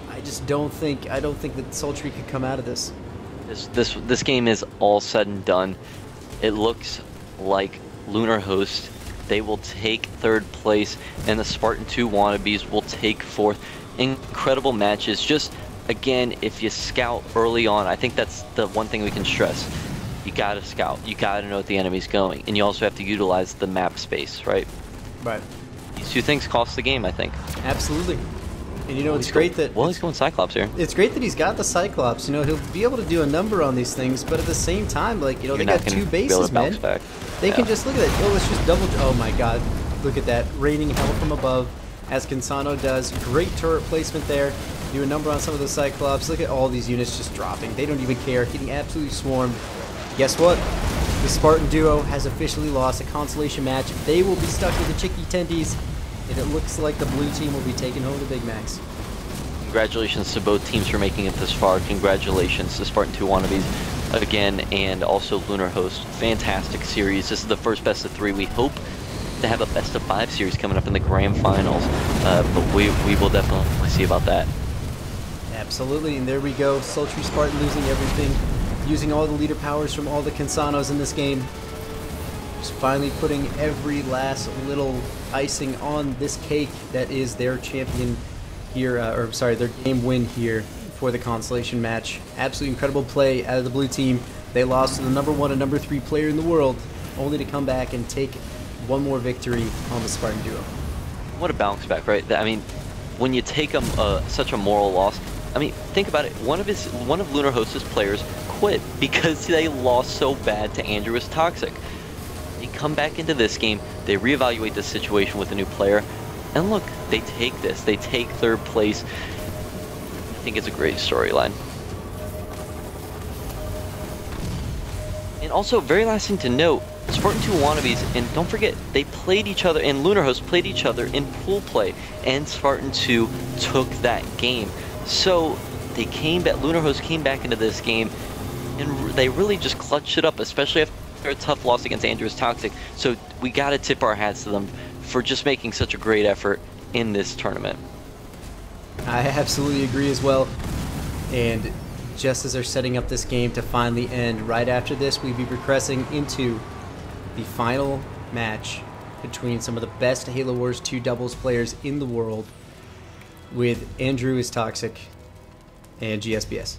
I don't think that Sultry could come out of this. This game is all said and done. It looks like Lunar Host, they will take 3rd place, and the Spartan 2 wannabes will take 4th. Incredible matches. Just again, if you scout early on, I think that's the one thing we can stress. You gotta scout. You gotta know what the enemy's going, and you also have to utilize the map space, right? Right. These 2 things cost the game, I think. Absolutely. And you know, it's great that... Well, he's going Cyclops here. It's great that he's got the Cyclops. You know, he'll be able to do a number on these things, but at the same time, like, you know, they got 2 bases, man. They can just, look at that. Oh, let's just double... Oh, my God. Look at that. Raining hell from above, as Consano does. Great turret placement there. Do a number on some of the Cyclops. Look at all these units just dropping. They don't even care. Getting absolutely swarmed. Guess what? The Spartan duo has officially lost a consolation match. They will be stuck with the Chicky Tendies, and it looks like the blue team will be taking home the Big Macs. Congratulations to both teams for making it this far. Congratulations to Spartan 2 wannabes again, and also Lunar Host. Fantastic series. This is the first best of 3. We hope to have a best of 5 series coming up in the grand finals, but we will definitely see about that. Absolutely, and there we go. Sultry Spartan losing everything, using all the leader powers from all the Consanos in this game. Just finally putting every last little icing on this cake that is their champion here, their game win here for the consolation match. Absolutely incredible play out of the blue team. They lost to the #1 and #3 player in the world, only to come back and take one more victory on the Spartan duo. what a bounce back, right? I mean, when you take such a moral loss, I mean, think about it. One of Lunar Host's players quit because they lost so bad to Andrew is Toxic. They come back into this game, they reevaluate the situation with a new player, and look, they take this. They take third place. I think it's a great storyline. And also, very last thing to note, Spartan 2 Wannabes, and don't forget, they played each other, and Lunar Host played each other in pool play, and Spartan 2 took that game. So, Lunar Host came back into this game, and they really just clutched it up, especially after a tough loss against Andrews Toxic. So, we gotta tip our hats to them for just making such a great effort in this tournament. I absolutely agree as well. And just as they're setting up this game to finally end, right after this, we'll be progressing into the final match between some of the best Halo Wars 2 doubles players in the world, with Andrew is Toxic and GSBS.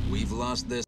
We've lost this